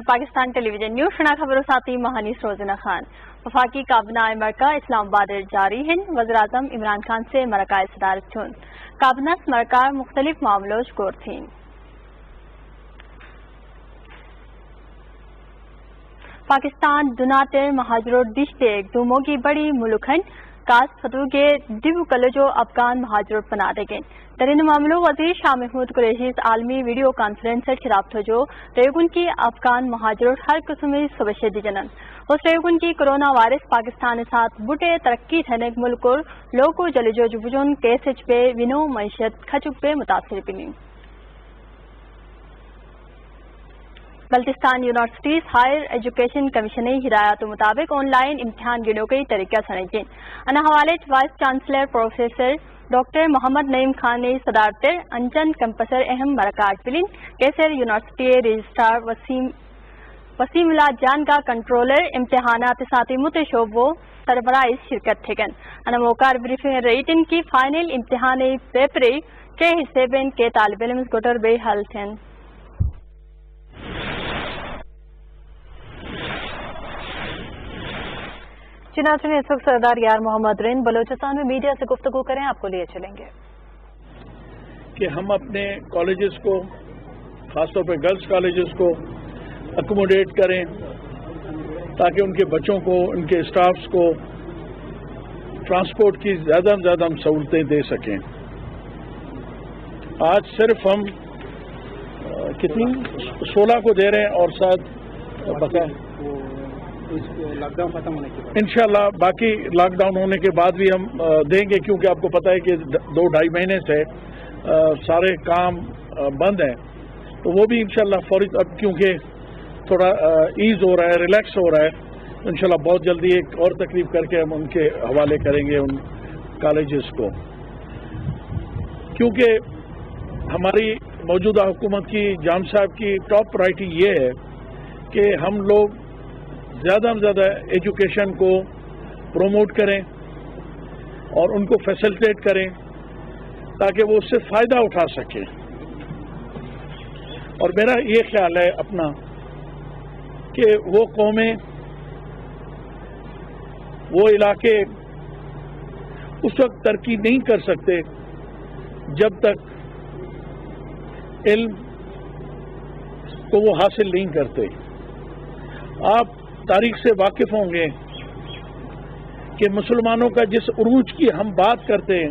[SPEAKER 13] पाकिस्तान टेलीविजन न्यूज शना खबरों साथी महानीस रोजना खान। वफाकी काबना मरका इस्लामाबाद जारी हैं। वज़ीर-ए-आज़म इमरान खान से मरका सदारत चुन काबना मरका मुख्तलिफ मामलों गोर थी। पाकिस्तान दुनाते महाजरों दिशते दूमों की बड़ी मुल्कन कास फतू के दिव कलजो अफगान महाजरों बना देंगे। तरीन मामलों वजीर शाह महमूद कुरैशी आलमी वीडियो कॉन्फ्रेंस से शराबत जो रेगुन की अफगान महाजरों हर किस्म सबशे जनन उस रेगुन की कोरोना वायरस पाकिस्तान साथ बुटे तरक्की थने मुल्क और लोगों जलजो जुबुजुन केस पे विनो मैशत खचुक पे मुतासर बिनी। Baltistan universities higher education commission हिदायत मुताबिक ऑनलाइन इम्तिहान गिनो कई तरीका सनजिन अना हवाले vice chancellor professor doctor Mohammad Naeem Khan ने सदारत अंजन कैंपसर अहम मरकाज बिलिन कैसर यूनिवर्सिटी रजिस्ट्रार वसीमुल्लाह जान का कंट्रोलर इम्तिहानात साथी मुतशोबो सरबराइज शिरकत थेगन अना मोकार ब्रीफिंग रेटिन की फाइनल इम्तिहान पेपर के हिस्से बेन के तालिब इल्म गोटर बे हल थे।
[SPEAKER 1] चुनाव में इस वक्त सरदार यार मोहम्मद रिन बलोचिस्तान में मीडिया से गुफ्तगू करें, आपको लिए चलेंगे
[SPEAKER 14] कि हम अपने कॉलेजेस को खासतौर पर गर्ल्स कॉलेजेस को अकोमोडेट करें ताकि उनके बच्चों को उनके स्टाफ्स को ट्रांसपोर्ट की ज़्यादा से ज़्यादा हम सहूलतें दे सकें। आज सिर्फ हम कितनी 16 को दे रहे हैं और साथ बता
[SPEAKER 6] لاک ڈاؤن ختم ہونے کے بعد؟
[SPEAKER 14] انشاءاللہ باقی لاک ڈاؤن ہونے کے بعد بھی ہم دیں گے، کیونکہ آپ کو پتہ ہے کہ 2-2.5 مہینے سے سارے کام بند ہیں، تو وہ بھی انشاءاللہ فوری، اب کیونکہ تھوڑا ایز ہو رہا ہے، ریلیکس ہو رہا ہے، انشاءاللہ بہت جلدی ایک اور تقریب کر کے ہم ان کے حوالے کریں گے ان کالجز کو، کیونکہ ہماری موجودہ حکومت کی، جام صاحب کی ٹاپ پرائرٹی یہ ہے کہ ہم لوگ زیادہ سے زیادہ ایجوکیشن کو پروموٹ کریں اور ان کو فیسلٹیٹ کریں تاکہ وہ اس سے فائدہ اٹھا سکیں. اور میرا یہ خیال ہے اپنا کہ وہ قومیں، وہ علاقے اس وقت ترقی نہیں کر سکتے جب تک علم کو وہ حاصل نہیں کرتے. آپ تاریخ سے واقف ہوں گے کہ مسلمانوں کا جس عروج کی ہم بات کرتے ہیں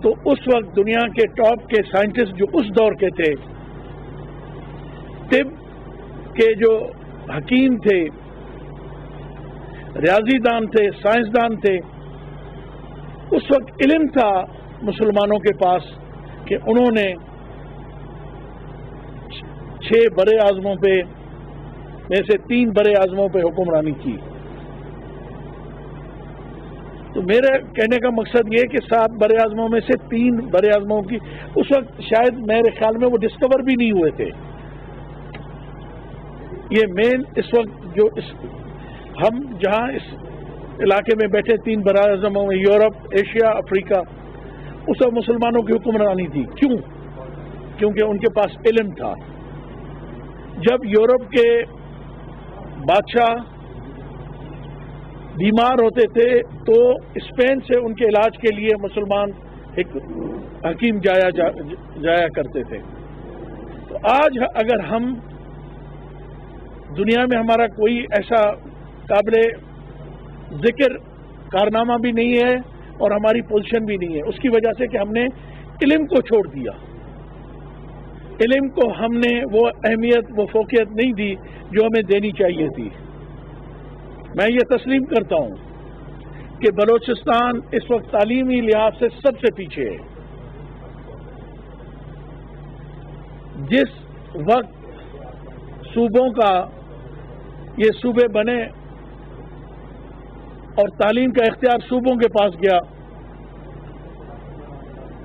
[SPEAKER 14] تو اس وقت دنیا کے ٹاپ کے سائنٹسٹ جو اس دور کے تھے، طب کے جو حکیم تھے، ریاضی دان تھے، سائنسدان تھے، اس وقت علم تھا مسلمانوں کے پاس کہ انہوں نے 6 بڑے اعظموں پہ میں سے 3 بڑے اعظموں پہ حکمرانی کی. تو میرے کہنے کا مقصد یہ کہ 7 بڑے اعظموں میں سے 3 بڑے اعظموں کی اس وقت شاید میرے خیال میں وہ ڈسکور بھی نہیں ہوئے تھے. یہ مین اس وقت جو ہم جہاں اس علاقے میں بیٹھے 3 بڑے اعظموں میں، یورپ، ایشیا، افریقہ، اس وقت مسلمانوں کی حکمرانی تھی. کیوں؟ کیونکہ ان کے پاس علم تھا. جب یورپ کے بادشاہ بیمار ہوتے تھے تو اسپین سے ان کے علاج کے لیے مسلمان ایک حکیم جایا کرتے تھے. تو آج اگر ہم دنیا میں ہمارا کوئی ایسا قابل ذکر کارنامہ بھی نہیں ہے اور ہماری پوزیشن بھی نہیں ہے، اس کی وجہ سے کہ ہم نے علم کو چھوڑ دیا. علم کو ہم نے وہ اہمیت، وہ فوقیت نہیں دی جو ہمیں دینی چاہیے تھی. میں یہ تسلیم کرتا ہوں کہ بلوچستان اس وقت تعلیمی لحاظ سے سب سے پیچھے ہے. جس وقت صوبوں کا یہ صوبے بنے اور تعلیم کا اختیار صوبوں کے پاس گیا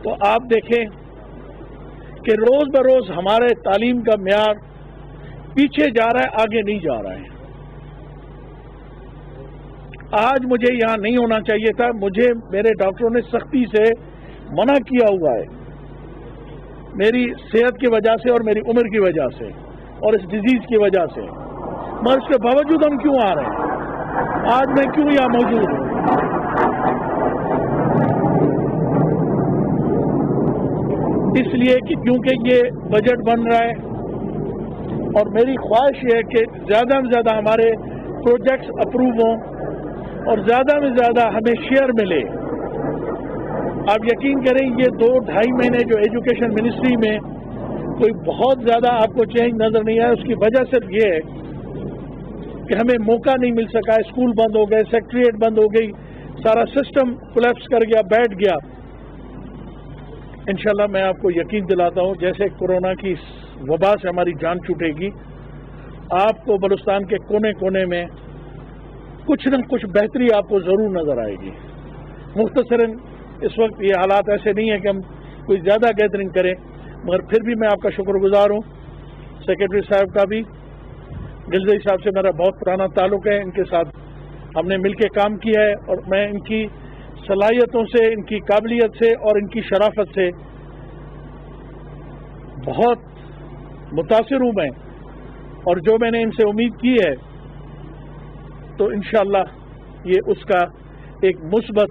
[SPEAKER 14] تو آپ دیکھیں کہ روز بروز ہمارے تعلیم کا معیار پیچھے جا رہا ہے، آگے نہیں جا رہا ہے. آج مجھے یہاں نہیں ہونا چاہیے تھا، مجھے میرے ڈاکٹروں نے سختی سے منع کیا ہوا ہے میری صحت کی وجہ سے اور میری عمر کی وجہ سے اور اس ڈیزیز کی وجہ سے، مگر اس کے باوجود ہم کیوں آ رہے ہیں؟ آج میں کیوں یہاں موجود ہوں؟ اس لیے کہ کیونکہ یہ بجٹ بن رہا ہے اور میری خواہش یہ ہے کہ زیادہ سے زیادہ ہمارے پروجیکٹس اپروو ہوں اور زیادہ سے زیادہ ہمیں شیئر ملے. آپ یقین کریں یہ 2-2.5 مہینے جو ایجوکیشن منسٹری میں کوئی بہت زیادہ آپ کو چینج نظر نہیں آیا، اس کی وجہ صرف یہ ہے کہ ہمیں موقع نہیں مل سکا. اسکول بند ہو گئے، سیکٹریٹ بند ہو گئی، سارا سسٹم کولیپس کر گیا، بیٹھ گیا. انشاءاللہ میں آپ کو یقین دلاتا ہوں جیسے کورونا کی وبا سے ہماری جان چھوٹے گی، آپ کو بلوچستان کے کونے کونے میں کچھ نہ کچھ بہتری آپ کو ضرور نظر آئے گی. مختصراً اس وقت یہ حالات ایسے نہیں ہیں کہ ہم کوئی زیادہ گیدرنگ کریں، مگر پھر بھی میں آپ کا شکر گزار ہوں. سیکرٹری صاحب کا بھی، گلزئی صاحب سے میرا بہت پرانا تعلق ہے، ان کے ساتھ ہم نے مل کے کام کیا ہے اور میں ان کی صلاحیتوں سے، ان کی قابلیت سے اور ان کی شرافت سے بہت متاثر ہوں میں، اور جو میں نے ان سے امید کی ہے تو انشاءاللہ یہ اس کا ایک مثبت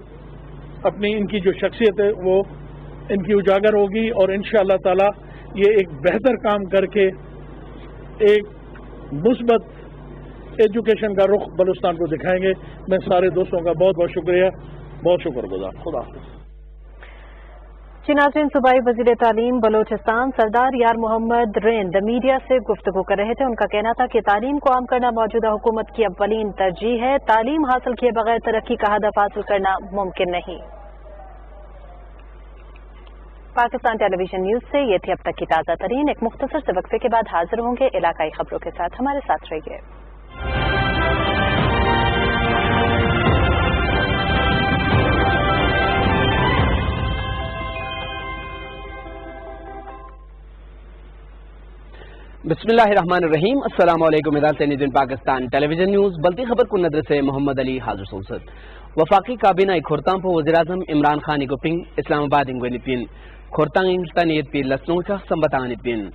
[SPEAKER 14] اپنی ان کی جو شخصیت ہے وہ ان کی اجاگر ہوگی اور انشاءاللہ تعالی یہ ایک بہتر کام کر کے ایک مثبت ایجوکیشن کا رخ بلوچستان کو دکھائیں گے. میں سارے دوستوں کا بہت بہت شکریہ، بہت شکر گزار. خدا حافظ.
[SPEAKER 1] जी नाज़रीन, सूबाई वज़ीर तालीम बलोचिस्तान सरदार यार मोहम्मद रिंद मीडिया से गुफ्तगू कर रहे थे। उनका कहना था कि तालीम को आम करना मौजूदा हुकूमत की अव्वलीन तरजीह है। तालीम हासिल किए बगैर तरक्की का हदफ हासिल करना मुमकिन नहीं। पाकिस्तान टेलीविजन न्यूज से ये थी अब तक की ताज़ा तरीन। एक मुख्तसर से वक्फे के बाद हाजिर होंगे इलाकाई खबरों के साथ। हमारे साथ रहिए।
[SPEAKER 15] बिस्मिल्लाहिर्रहमानिर्रहीम। अस्सलाम वालेकुम। इन पाकिस्तान टेलीविजन न्यूज़ बल्ती खबर को नजर से मोहम्मद अली हाजिर संसद वफाकी काबीना खोरतां पर वज़ीर-ए-आज़म इमरान खान को पिंग इस्लामाबाद इंगोनिपिन खोरतां तनियत पी लसनों का संबतानिपिन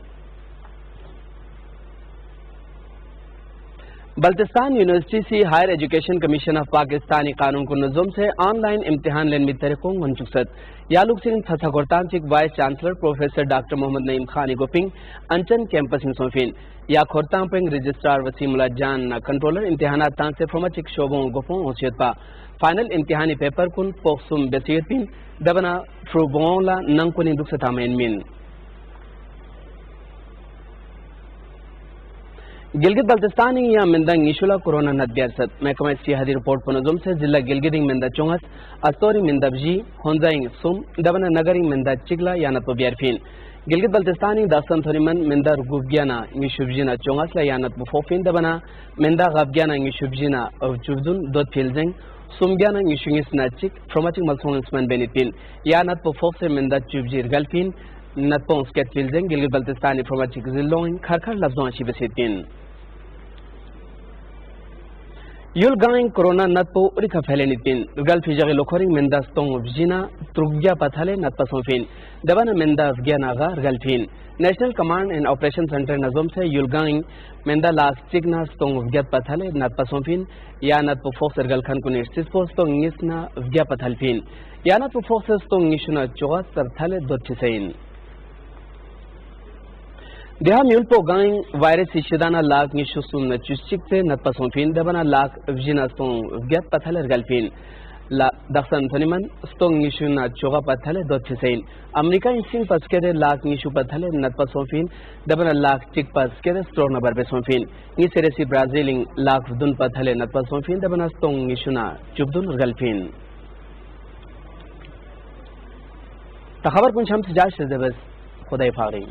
[SPEAKER 15] बल्तिस्तान यूनिवर्सिटी से हायर एजुकेशन कमीशन ऑफ पाकिस्तानी कानून को नज़म से ऑनलाइन इम्तिहान लेने में तरीकों गंचुकसत यालुक सिंह थसा खोरतांचिक vice chancellor professor doctor Mohammad Naeem Khan गोपिंग अंचन कैंपस में सोफिन या खोरतांपिंग रजिस्ट्रार वसीमुल्लाह जान कंट्रोलर इम्तिहानात तांसे फ्रोमचिक शोबों गोफों होशियत पा फाइनल इम्तिहानी पेपर कुन पोक्सुम बेसियत पिन दबना फ्रूबोंला नंकुनी दुख सतामेन मिन गिलगित बल्तिस्तान या मिंदा निशुला कोरोना नदबियासत महकमा सियाहदी रिपोर्ट पनजुम से जिला गिलगित मिंदा चोंगस अस्तोरी मिंदा बजी होंजाइंग सुम दबना नगरी मिंदा चिगला यानत बियारफिन गिलगित बल्तिस्तानी दास्तन थोरिमन मिंदा रुगुबियाना निशुबजिना चोंगस ला यानत बुफोफिन दबना मिंदा गबगियाना निशुबजिना जुबदुन दोत फिलजिंग सुमगियाना निशुंगिस नाचिक फ्रोमाचिक मलसोंगसमन बेनितिन यानत बुफोफ से मिंदा जुबजिर गलफिन नतपों स्केट फिलजिंग गिलगित बल्तिस्तानी फ्रोमाचिक जिल्लों खरखर लफ्जों अच्छी बसीतिन युलगांग कोरोना नतपो उरिका फैले नितिन गल फिजगे लोखोरिंग मेंदा स्टोंग विजिना त्रुग्या पथले नतपसोफिन दबना मेंदा व्यानागा गलफिन national command and operation centre नजम से युलगांग मेंदा लास्ट चिगना स्टोंग व्यात पथले नतपसोफिन या नतपो फोक्सर गलखन को निर्सिस पोस्टोंग निसना व्या पथलफिन या नतपो फोक्सर स्टोंग निशुना चोगा सरथले दोच्छिसेन देहा म्यूलपो गांग वायरस शिदाना लाख निशुसुम नचुचिक से नतपसोफिन दबना lakh विजिना Strong व्यात पथले गलफिन दक्षन थनिमन Strong निशुना चोगा पथले दोच्छिसेन America इंसिंग पसकेदे lakh Nishu पथले नतपसोफिन दबना लाख चिक पसकेदे स्टोर नंबर बेसोफिन निसेरेसी ब्राजीलिंग लाख दुन पथले नतपसोफिन दबना स्टोंग निशुना चुबदुन गलफिन खबर कुछ हम सजाज से जबस खुदाई फारी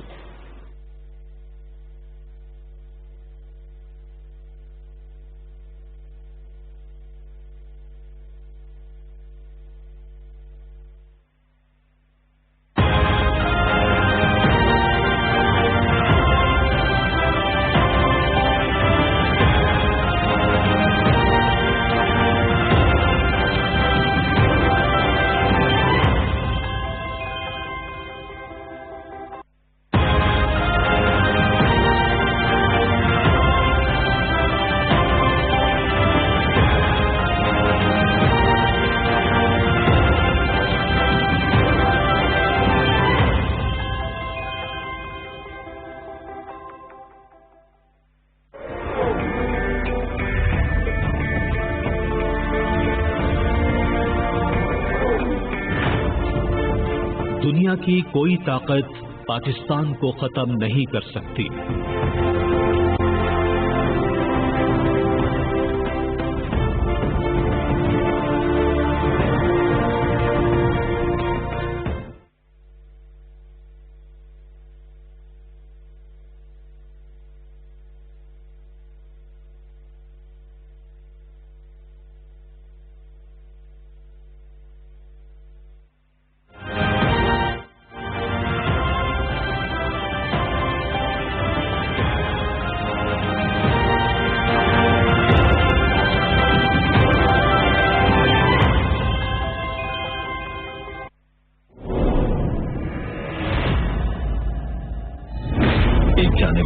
[SPEAKER 16] दुनिया की कोई ताकत पाकिस्तान को खत्म नहीं कर सकती।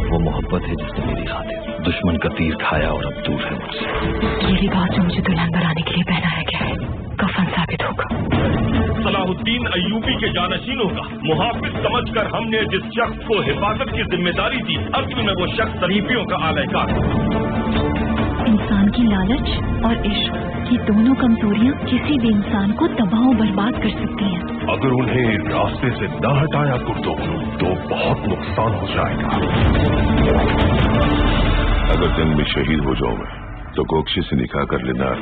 [SPEAKER 17] वो मोहब्बत है जिसने मेरी खातिर दुश्मन का तीर खाया और अब दूर है मुझसे।
[SPEAKER 18] ये लिबास जो मुझे दुल्हन बनाने के लिए पहनाया गया है कफन साबित होगा।
[SPEAKER 19] सलाहुद्दीन अय्यूबी के जानशीनों का मुहाफिज समझकर हमने जिस शख्स को हिफाजत की जिम्मेदारी दी, असल में वो शख्स शरीफियों का आलयकार।
[SPEAKER 18] इंसान क्योंकि लालच और इश्क ये दोनों कमजोरियाँ किसी भी इंसान को तबाह और बर्बाद कर सकती हैं।
[SPEAKER 19] अगर उन्हें रास्ते से न हटाया तो बहुत नुकसान हो जाएगा।
[SPEAKER 17] अगर जंग में शहीद हो जाओ मैं तो गोक्षी से निकाह कर लेना।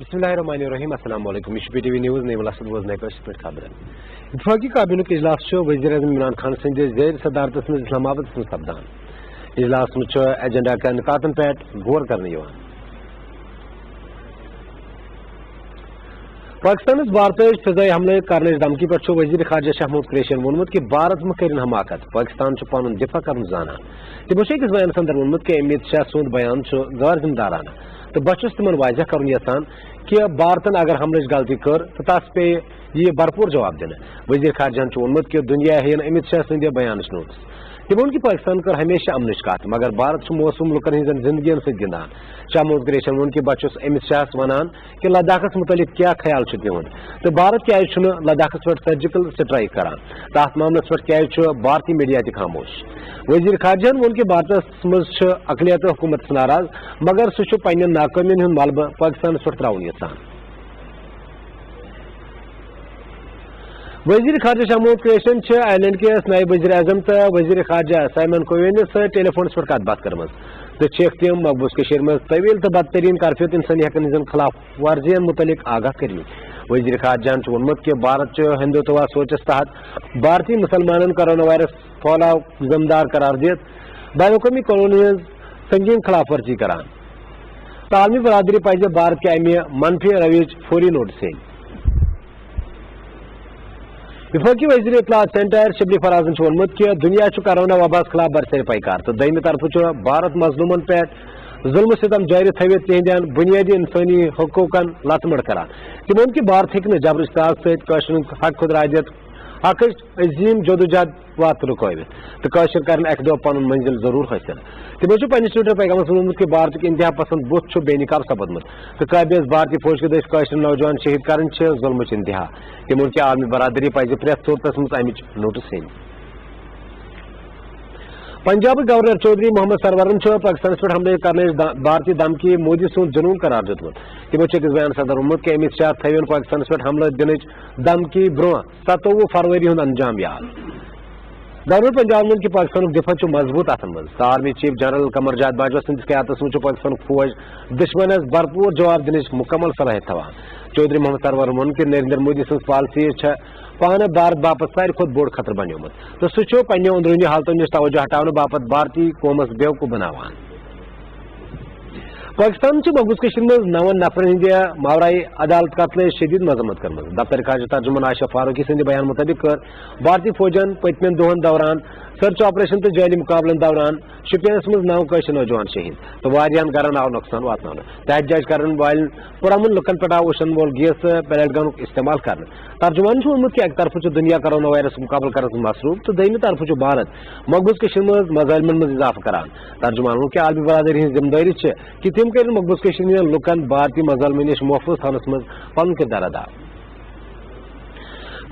[SPEAKER 20] बिस्मिल्लाहिर्रहमानिर्रहीम अस्सलाम वालेकुम PTV न्यूज़ नेवल असद वजन पे खबर इतफाकी काबिनू के इजलास वज़ीर आज़म इमरान खान सिंह ज़ेर सदारत में इस्लामाबाद सपदान इजलास में एजेंडा का निकातन पे गौर करने पाकिस्तान भारत फिजाई हमले करने धमकी पे वज़ीर ख़ारजा शाह महमूद कुरैशी वोनमुत कि भारत में कर हमाकत पाकिस्तान पन दिफा कर जाना तमो अकिस बयान अंदर वोनमुत कि अमित शाह सुंद बयान गैर जिम्मेदाराना तो बस तिमन वाजह कर यसान कि भारतन अगर हमले गलती कर तो तस पे ये भरपूर जवाब दिन वज़ीर ख़ारजा वोनमुत कि दुनिया हेन अमित शाह सद बयान नोटिस तमो कि पाकिस्तान कर हमेशा अमन कत मगर भारत मौसम लुकन हज जिंदगी सद गिंदान शाह महमूद कुरैशी वोन कि बस अमित शाह वनान कि लद्दाखस मुतलिक क्या ख्याल तुंद तो भारत क्या लद्दाखस पे सर्जिकल स्ट्राइक करान तथ मामलस पे क्या भारतीय मीडिया तक खामोश वज़ीर ख़ारजा वोन कि भारत मज अकलियत हुकूमत नाराज मगर सह पन्न नाकामियन हुंद मलबह पाकिस्तान पे त्राउन यसान वज़ीर ख़ारजा शाह महमूद कुरैशी आयरलैंड के नायब वज़ीर आज़म तो वज़ीर ख़ारजा साइमन कोवेन टेलीफोन पे कत बात कर तो तम मकबूज में तवील तो बदतरीन करफियत इंसानी हकन खिलाफ वर्जियन मुतलिक आगाह कर वज़ीर ख़ारजा वोनमुत कि भारत हिंदुत्व सोचस तहत भारतीय मुसलमान कोरोना वायरस फैलाव जिम्मेदार करार दित बैनुक़वामी कानून संगीन खिलाफ वर्जी करान तो आलमी बरादरी पज भारत के अमे मनफी रवैच फौरी नोटिस विफाकी वज़ीर इत्तलात सेंटर शिबली फराजन वोनमुत कि दुनिया कोरोना वबास खिलाफ बरसर पैकार तो दम तरफ भारत मजलूमन पे जुल्म सितम जारी थवित तिहद बुनियादी इंसानी हकूकन लतमड़ करान तमो कि भारत हेक जबर इस्तेमाल सत हक खुदराजियत हक अजीम जदोजहद वात रुकवित तो कर अक दो पन मंजिल जरूर हासिल तमो पन्नस ट्विटर पैगामस वोनमुत कि भारत इंतहा पसंद बुत बेनिकाब सपदमुत तो काबिज भारतीय फौज के दस नौजवान शहीद कर जुल्म इंतहा तमो कि आलमी बरादरी पज प्रेत सूरत मज अमिच नोटिस हेन पंजाब गवर्नर चौधरी मोहम्मद सरवरन पाकिस्तान पे हमले करने भारतीय धमकी मोदी सुंद जुनून करार दितमुत तमो अकिस बयान अंदर वोनमुत कि अमित शाह थवन पाकिस्तान पे हमले दिन धमकी ब्रोह 27 फरवरी हुंद अंजाम याद गवर्नर पंजाब वोन कि पाकिस्तान दिफा मजबूत अतन मज तो army chief general Qamar Javed Bajwa सदस क्यादत मज पाकिस्तान फौज दुश्मनस भरपूर जवाब दिन मुकम्मल सलाहियत थवान चौधरी मोहम्मद सरवर वोन कि नरेंद्र मोदी सज पॉलिसी पान भारत बापत सारे खुद बोड़ खतर बनोमुत तो सह पे अंदरूनी हालतों नश तवज्जो हटाने बापत भारतीय कौमस बेवकूफ बनावान पाकिस्तान मकबूज में 9 नफर हंद मावराई अदालत कत्ल शदीद मजम्मत कर दफ्तर खारजा तर्जुमान आशा फारूकी सद बयान मुताबिक कर भारतीय फौजन पतमन दोहन दौरान सर्च ऑपरेशन तो जैली मुकाबलन दौरान शुपियस मज 9 नौजवान शहीद तो वारियान गरन आव नुकसान वात तहजाज कर पुरमन लुकन पे आव उशन वोल गैस पैलेट गन इस्तेमाल कर तर्जुमान वोनमुत कि अक तरफ दुनिया कोरोना वायरस मुकाबल कर मसरूफ तो दम तरफ भारत मकबूज मज मजाइलमन मज इजाफा करान तर्जुमान कि आलमी बरादरी हज जिम्मेदारी कि तम कर मकबूज लुकन भारतीय मजाइलमन नश महफूज थानस मज पन किरदार अदा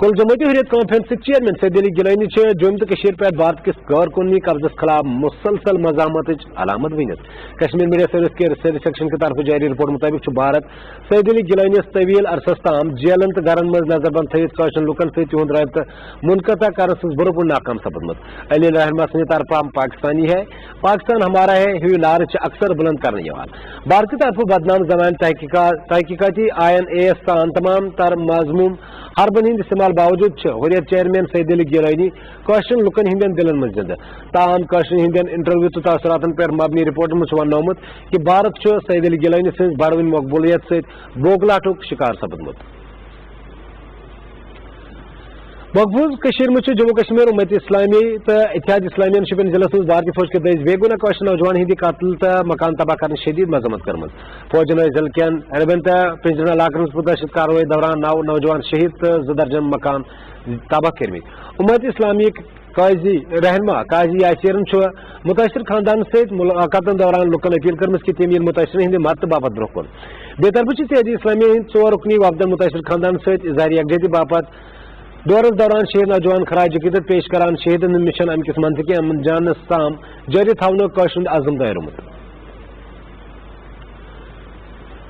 [SPEAKER 20] कुल जमाती हुर्रियत कॉन्फ्रेंस चेयरमैन सैयद अली गिलानी जम्मू तो पे भारत किस गैर कानूनी कब्जस खिलाफ मुसलसल मजामत अलामत वनित कश्मीर मीडिया सर्विस के रिसर्च सेक्शन की तरफ जारी रिपोर्ट मुताबिक भारत सैयद अली गिलानी तवील अरसस ताम जेलन तो गरन मज नजरबंद थत लुकन सहित रबत मुनक़ता कर भरपूर नाकाम सपदमुत अली रहनमा सद तरफ हम पाकिस्तानी है पाकिस्तान हमारा है हुई नार अक्सर बुलंद करने भारत की तरफ बदनाम जमान तहकीकाती INAS तमाम तर मजमूम हरबन हिंद इस्तेमाल बावजूद हुर्रियत चेयरमैन सैयद अली गिलानी कश्मीर लुकन हिंदन दिलन मज जिंद ताहम कश्मीर हिंदन इंटरव्यू तो तासरातन पे मबनी रिपोर्ट में वनोमुत कि भारत सैयद अली गिलानी सज बढ़वन मकबूलियत सहित बोगलाटुक शिकार सपदमुत मकबूज कशीर में जम्मू कश्मीर उम्मत इस्लामी तो इत्तेहाद इस्लामी शोपियान जिले में भारतीय फौज के दस बेगुना कौश नौजवान हिंदी कत्ल तो मकान तबाह करने शदीद मजम्मत कर फौजन जिले कन अरबन तो पिंजरा इलाकन मुतशद कार्रवाई दौरान 9 नौजवान शहीद तो 2 दर्जन मकान तबाह कर उम्मत इस्लामी काजी रहनमा काजी यासिरन मुतासर खानदान सहित मुलाकातन दौरान लुकन अपील कर कि तम मुतासर हंद मदद बापत ब्रोह कुन बेतरफ इत्तेहाद इस्लामी हंद 4 रुकनी वफदन मुतासर खानदान सहित इजहार यकजहती बापत दौरस दौरान शहीद नौजवान खराज अकीदत पेश करान शहीदन मिशन अमकिस मंतकी अमन जानस ताम जारी थावन कौशुंद आजम दायरुमुत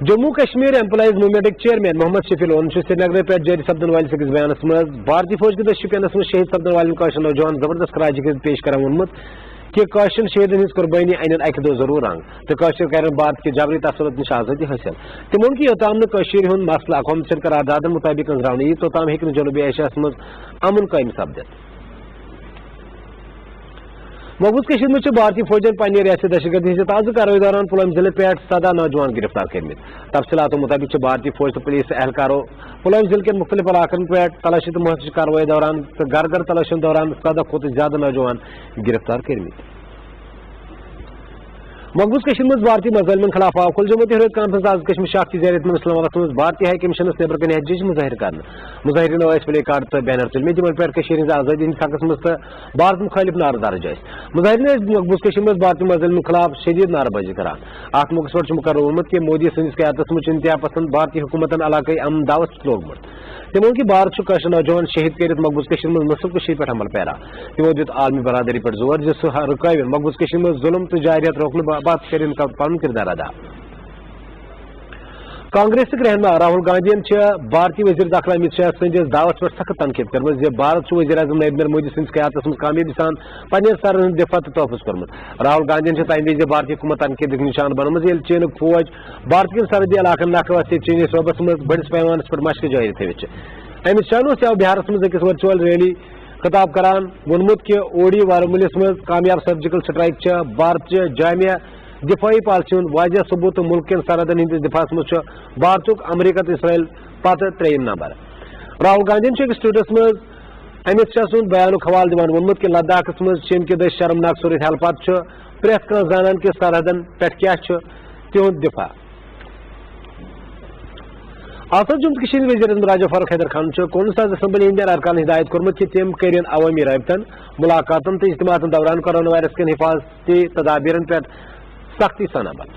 [SPEAKER 20] Jammu Kashmir employees movement chairman Mohammad शफील ओन श्रीनगर पे जारी सपदन वाले अकिस बयान मज भारतीय फौज के शोपियानस में शहीद सपदन वाले कौशन नौजवान जबरदस्त खराज अकीदत पेश करान वोनमुत कि कौशन शहीदन हज कुर्बानी अन अक दो जरूर अंग तो कौशर कर भारत के जबरी तसलत नश आजादी हासिल तमोन की योताम कौशर हूं मसला अक़वाम मुत्तहिदा करारदादन मुताबिक अंजरावन यी तोताम हेक जनूबी एशिया मज अमन कायम सपदित मकबूज कशीर में भारतीय फौजन पन्ने रियासत दहशतगर्दी हज ताज़ा कार्रवाई दौरान पुलवामा जिले पे 17 नौजवान गिरफ्तार कर तफसीलात मुताबिक भारतीय फौज तो पुलिस एहलकारों पुलवामा जिले के मुख्तलिफ इलाकन पे तलाशी तो मुहफ़्फ़िज़ कार्रवाई दौरान तो घर घर तलाशन दौरान 17 खुद ज्यादा नौजवान गिरफ्तार कर मकबूज कशीर में भारतीय मज़ालिमन खिलाफ कुल जमूती हुर्रियत कॉन्फ्रेंस आज कश्मीर शाख की ज़ेर इत्मीनान इस्लामाबाद में भारतीय हाई कमीशन नेबर कन एहतजाज मुजाहिर कर मुजाहिरीन प्ले कार्ड तो बैनर तुलम तिमन पे कशीर हज आज़ादी हंदिस हकस मज तो भारत मुखालिफ नारा दर्ज मुजाहिरीन मकबूज कशीर में भारतीय मज़ालिमन खिलाफ शदीद नाराबाजी करान अत मौके पे मुकर्रर गोमुत कि मोदी सदिस क़यादत में इंतहा पसंद भारतीय हुकूमतन इलाक़ाई अमन दावत लोगमुत तमो कि भारत कौशल नौजवान शहीद कर मकबूज कशीर में मुसलसल कशीर पे अमल पैरा तमो दित आलमी बरादरी पर जोर जो सह रुकावन मकबूज कशीर में जुल्म तो जारियत रोकने बात कर पन किरदार अदा कांग्रेस रहनमा राहुल गांधी भारतीय वजीर दाखिला अमित शाह सदिस दावस पर सख्त तनकीद कर भारत वजीर अजम नरेंद्र मोदी सदिस क़यादत में कामयाबी सान पन्न सरन हंद दिफा तो तहफ़ुज़ कर्मुत राहुल गांधी तम विज भारतीय हुकूमत तनकीद निशान बनमुत ये चीनक फौज भारत कन सरहदी इलाकन नखवा चीनी सूबस में बड़िस पैमानस पर मशक जारी थवित अमित शाह आव बिहार में अकिस वर्चुअल रैली खिताब करान वोनमुत कि ओडी वारमुलिस में कामयाब सर्जिकल स्ट्राइक भारत जामिया दिफाई पॉलिसी वाजिया सबूत मुल्क के सरहदन हंदिस दिफास मज भारत अमरीका तो इसराइल पत 3 नंबर राहुल गांधी ट्वीटस में अमित शाह सुंद बयान हवाल दिवान वोनमुत कि लद्दाख मज चीन के शर्मनाक सूरत हाल पत प्रेथ कह जानान कि सरहदन पे क्या तिहुंद दिफा आसर जम्मू कश्मीर वज़ीर आज़म राजा फारूक हैदर खान कौंसल असम्बली हंदन अरकान हिदायत कोर्मुत कि तम कर अवामी राबतन मुलाकातन तो इज्तिमातन दौरान कोरोना वायरस कन हिफाजती तदाबीरन पे सख्ती सान अमल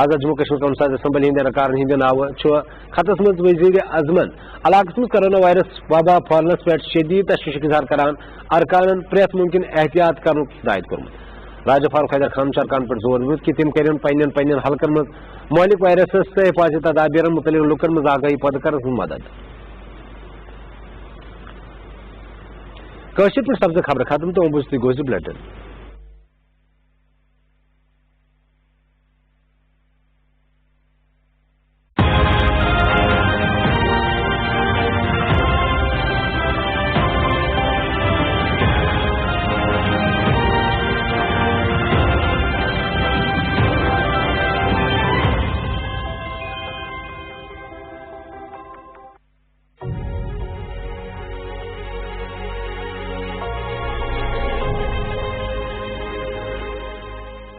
[SPEAKER 20] आज़ाद जम्मू कश्मीर कौंसल असम्बली हंदन अरकान हंद नाव खतस मज वज़ीर अजमन इलाकस मज कोरोना वायरस वबा फहलनस पे शदीद तशवीश इजहार करान अरकान प्रेथ मुमकिन एहतियात कर हिदायत कोर्मुत राजा फारूक हैदर खान अरकान पे जोर दित कि तम कर पन्न हल्कन मज मौलिक वायरस तो हिफाजती तदाबीरन मुतलिक लुकन मज आगाही पद कर मदद कशिर पे सब्ज खबर खत्म तो बुझती गोज बुलेटिन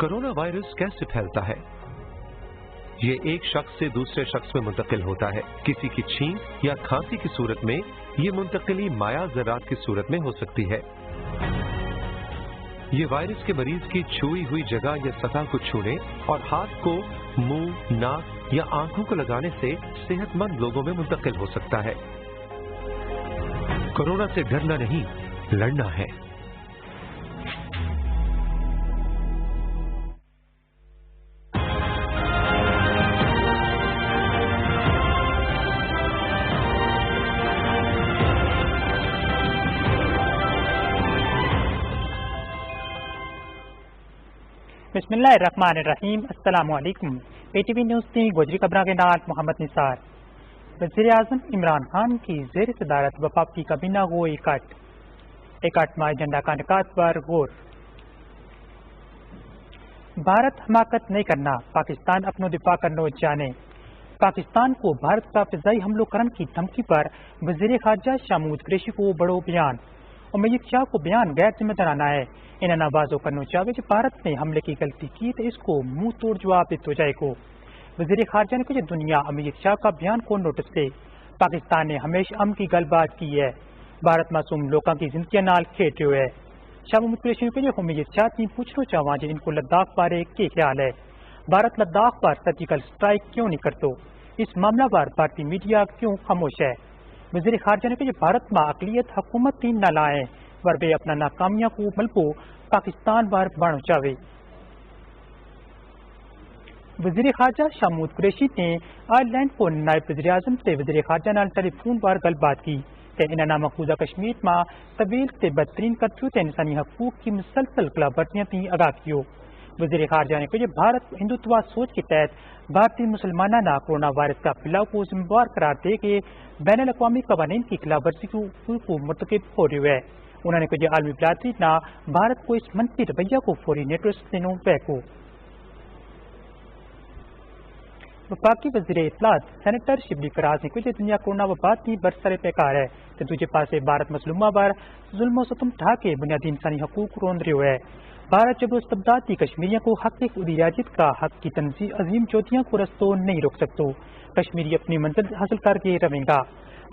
[SPEAKER 21] कोरोना वायरस कैसे फैलता है? ये एक शख्स से दूसरे शख्स में मुंतकिल होता है। किसी की छींक या खांसी की सूरत में ये मुंतकिली माया ज़रात की सूरत में हो सकती है। ये वायरस के मरीज की छुई हुई जगह या सतह को छूने और हाथ को मुंह, नाक या आंखों को लगाने से सेहतमंद लोगों में मुंतकिल हो सकता है। कोरोना से डरना नहीं, लड़ना है।
[SPEAKER 22] बिस्मिल्लाहिर्रहमानिर्रहीम। अस्सलामुअलैकुम। PTV न्यूज़ की गोजरी खबरां के नात मोहम्मद निसार। वज़ीर आज़म इमरान खान की ज़ेर सदारत वफाकी काबीना को इकट्ठ माह एजेंडा का निकात पर गौर। भारत हमाकत नहीं करना, पाकिस्तान अपनो दिफा करनो जाने। पाकिस्तान को भारत का फिजाई हमलों करने की धमकी पर वजीर खारजा शाह महमूद कुरैशी को बड़ो बयान। उमैयद शाह को बयान गैर जिम्मेदाराना है। इन्हें नाबाजो करना चाहे कि भारत ने हमले की गलती की तो इसको मुंह तोड़ जवाब दितो जाएगा। वजीर खारजा ने कहा दुनिया उमैयद शाह का बयान को नोटिस दे। पाकिस्तान ने हमेशा अमन की गलबात की है। भारत मासूम लोगों की जिंदगी नाल खेड रहा है। शाह महमूद कुरैशी ने कहा उमैयद शाह ने पूछना चाहवा जो इनको लद्दाख बारे के ख्याल है। भारत लद्दाख पर सर्जिकल स्ट्राइक क्यों नहीं करतो? इस मामला पर भारतीय मीडिया क्यों खामोश है? वजीर खारजा ने कहा भारत में अकलियत हुकूमत तीन न लाए पर वे अपना नाकामियां को मलबो पाकिस्तान पर बढ़ चावे। वजीर खारजा शाह महमूद कुरैशी ने आयरलैंड को नायब वजीर आजम से वजीर खारजा नाल टेलीफोन पर गलबात की। इन्होंने मकबूजा कश्मीर में तवील से बदतरीन कर्फ्यू से इंसानी हकूक की मुसलसल खिलाफवर्जियां थी आगाह कियो। वजीर खारजा ने कहा भारत हिंदुत्व सोच के तहत भारतीय मुसलमाना कोरोना वायरस का फैलाव को जिम्मेवार करार दे के बैन अवी कवानीन की खिलाफवर्जी को मुर्तकिब हो रही है। उन्होंने कहा आलमी बिरादरी ना भारत को इस मनफी रवैया को फौरी नोटिस देना पैको। वफाकी वजीर इत्तलात सेनेटर शिबली फराज ने कहा दुनिया कोरोना वबा की बरसरे पैकार है तो दूजे पासे भारत मजलूमा पर जुल्म सतम ढा के बुनियादी इंसानी हकूक रोंद रहा है। भारत जब इस्तबदाद की कश्मीरियों को हक उदीराजित का हक की तंजीम अजीम ज्योतियों को रस्तो नहीं रोक सकते। कश्मीरी अपनी मंजिल हासिल करके रहेगा।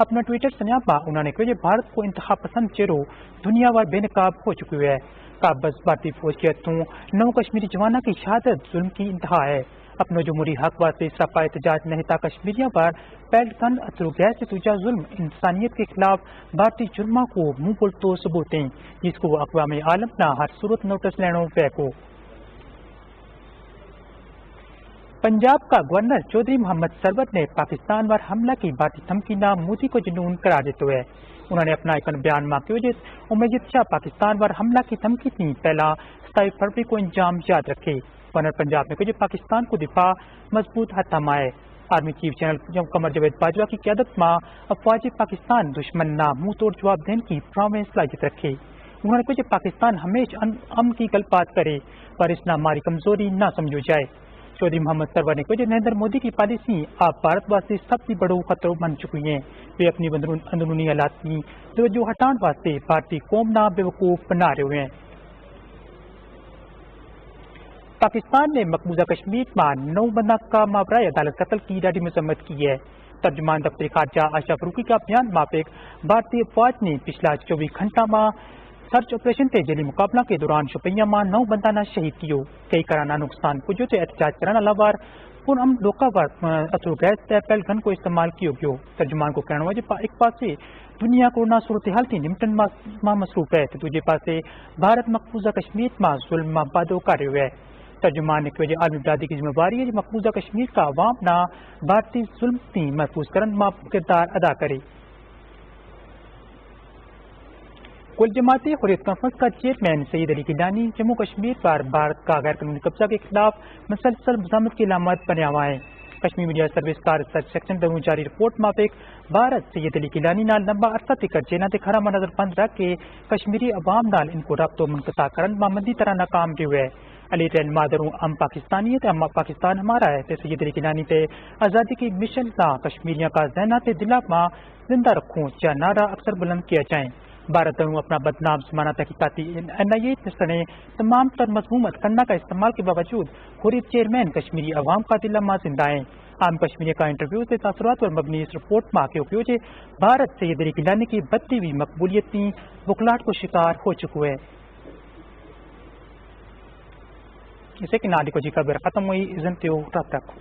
[SPEAKER 22] अपना ट्विटर सन्याप में उन्होंने कहा भारत को इंतहा पसंद चेहरों दुनिया भर बेनकाब हो चुकी है। काबज भारतीय फौज के हथों 9 कश्मीरी जवानों की शहादत जुल्म की इंतहा है। अपनो जमहूरी हक वास्ते सफा एहतजाज नहता कश्मीरियों पर पैलगन अथरू गैस से तुझा जुल्म इंसानियत के खिलाफ भारतीय जुर्मा को मुंह बोलतो सबूत हैं जिसको अक़वाम आलम ना हर सूरत नोटिस लेना पैको। पंजाब का गवर्नर चौधरी मोहम्मद सरवत ने पाकिस्तान पर हमला की भारतीय धमकी ना मोदी को जुनून करार देते है। उन्होंने अपना एक बयान में कहा उमैयद शाह पाकिस्तान पर हमला की धमकी थी पहला 27 फरवरी को इंजाम याद रखे। गवर्नर पंजाब ने कहा पाकिस्तान को दिफा मजबूत हथम है। Army chief general Qamar Javed Bajwa की क्यादत में अफवाज पाकिस्तान दुश्मन ना मुंह तोड़ जवाब देने की फ्रामें सलाहियत रखे। उन्होंने कहा पाकिस्तान हमेशा अमन की गलबात करे पर इस हमारी कमजोरी न समझो जाए। चौधरी मोहम्मद सरवर ने कहा नरेंद्र मोदी की पॉलिसी आप भारत वास्ते सबसे बड़ो खतरो बन चुकी हैं। वे अपनी अंदरूनी हालात की तवज्जो हटाने वास्ते भारतीय कौम ना बेवकूफ बना रहे हैं। पाकिस्तान ने मकबूजा कश्मीर में 9 बंदा का मावराए अदालत कत्ल की ढाडी मजम्मत की है। तर्जुमान दफ्तर खारजा आशा फरूकी का बयान माफिक भारतीय फौज ने पिछला 24 घंटा में सर्च ऑपरेशन से जैली मुकाबला के दौरान शुपिया में 9 बंदा ना शहीद कियो। कई कराना नुकसान पुजो से एहतजाज करने अलावा पुरअमन लोका पर अथरू गैस पैल गन को इस्तेमाल कियो गयो। तर्जुमान को कहना है एक पासे दुनिया कोरोना सूरत हाल थी निपटन में मसरूफ है तो दूजे पासे भारत मकबूजा कश्मीर में जुल्म में वादो कर रहा है। तर्जुमान ने कहा आलमी बिरादरी की जिम्मेवारी है मकबूजा कश्मीर का अवाम ना भारतीय जुल्म की महफूज करने में किरदार अदा करे। कुल जमाती हुर्रियत कॉन्फ्रेंस का चेयरमैन सईद अली गिलानी जम्मू कश्मीर पर भारत का गैर कानूनी कब्जा के खिलाफ मुसलसल मज़ामत की अलामत बने हुआ है। कश्मीर मीडिया सर्विस का रिसर्च सेक्शन दरू जारी रिपोर्ट माफिक भारत सईद अली गिलानी नाल लंबा अरसा तक जेना ते खरा में नजर बंद रख के कश्मीरी अवाम नाल इनको रब्तो मुनक़ता करन में मंदी तरह नाकाम रहो है। अली टैन मादरू अम पाकिस्तानी है पाकिस्तान हमारा है सईद अली गिलानी ते आज़ादी की मिशन का कश्मीरियों का जहना ते दिला में जिंदा रखूं या नारा अक्सर बुलंद किया जाए। भारत दरू अपना बदनाम जमाना तहकीकाती NIA सने तमाम तर मजमूमत करना का इस्तेमाल के बावजूद हुर्रियत चेयरमैन कश्मीरी अवाम का दिला में जिंदा है। आम कश्मीरी का इंटरव्यू से तासुरात पर मबनी इस रिपोर्ट में आके उपयोग भारत सईद अली गिलानी की बढ़ती हुई मकबूलियत की बुखलाहट को शिकार हो चुका है। इसे कि नाली को जी खबर खत्म हुई इजन त्यो तक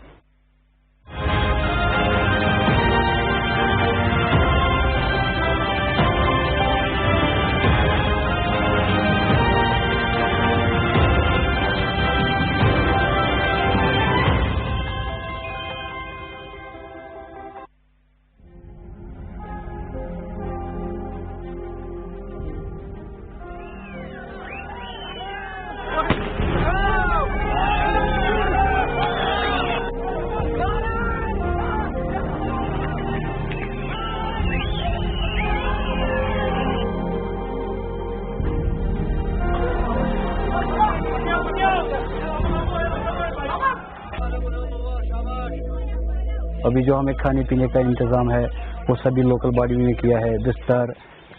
[SPEAKER 4] अभी जो हमें खाने पीने का इंतजाम है वो सभी लोकल बॉडी ने किया है, बिस्तर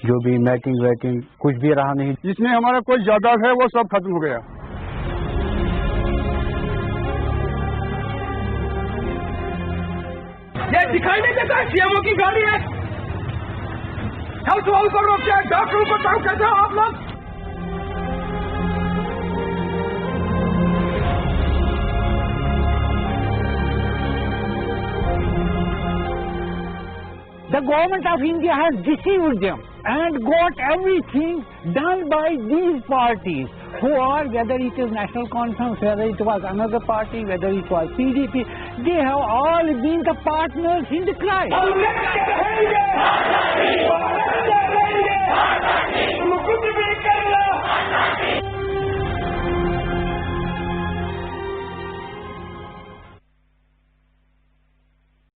[SPEAKER 4] जो भी मैटिंग वैटिंग कुछ भी रहा नहीं।
[SPEAKER 5] जिसमें हमारा कोई जायदाद है वो सब खत्म हो गया।
[SPEAKER 23] ये दिखाई नहीं देता सीएमओ की गाड़ी है, हेल्थ वर्कर से डॉक्टरों को तंग करते हो आप लोग।
[SPEAKER 24] The government of India has deceived them and got everything done by these parties who are, whether it is National Conference, whether it was another party, whether it was PDP, they have all been the partners in the crime.
[SPEAKER 23] कुछ भी कर लो।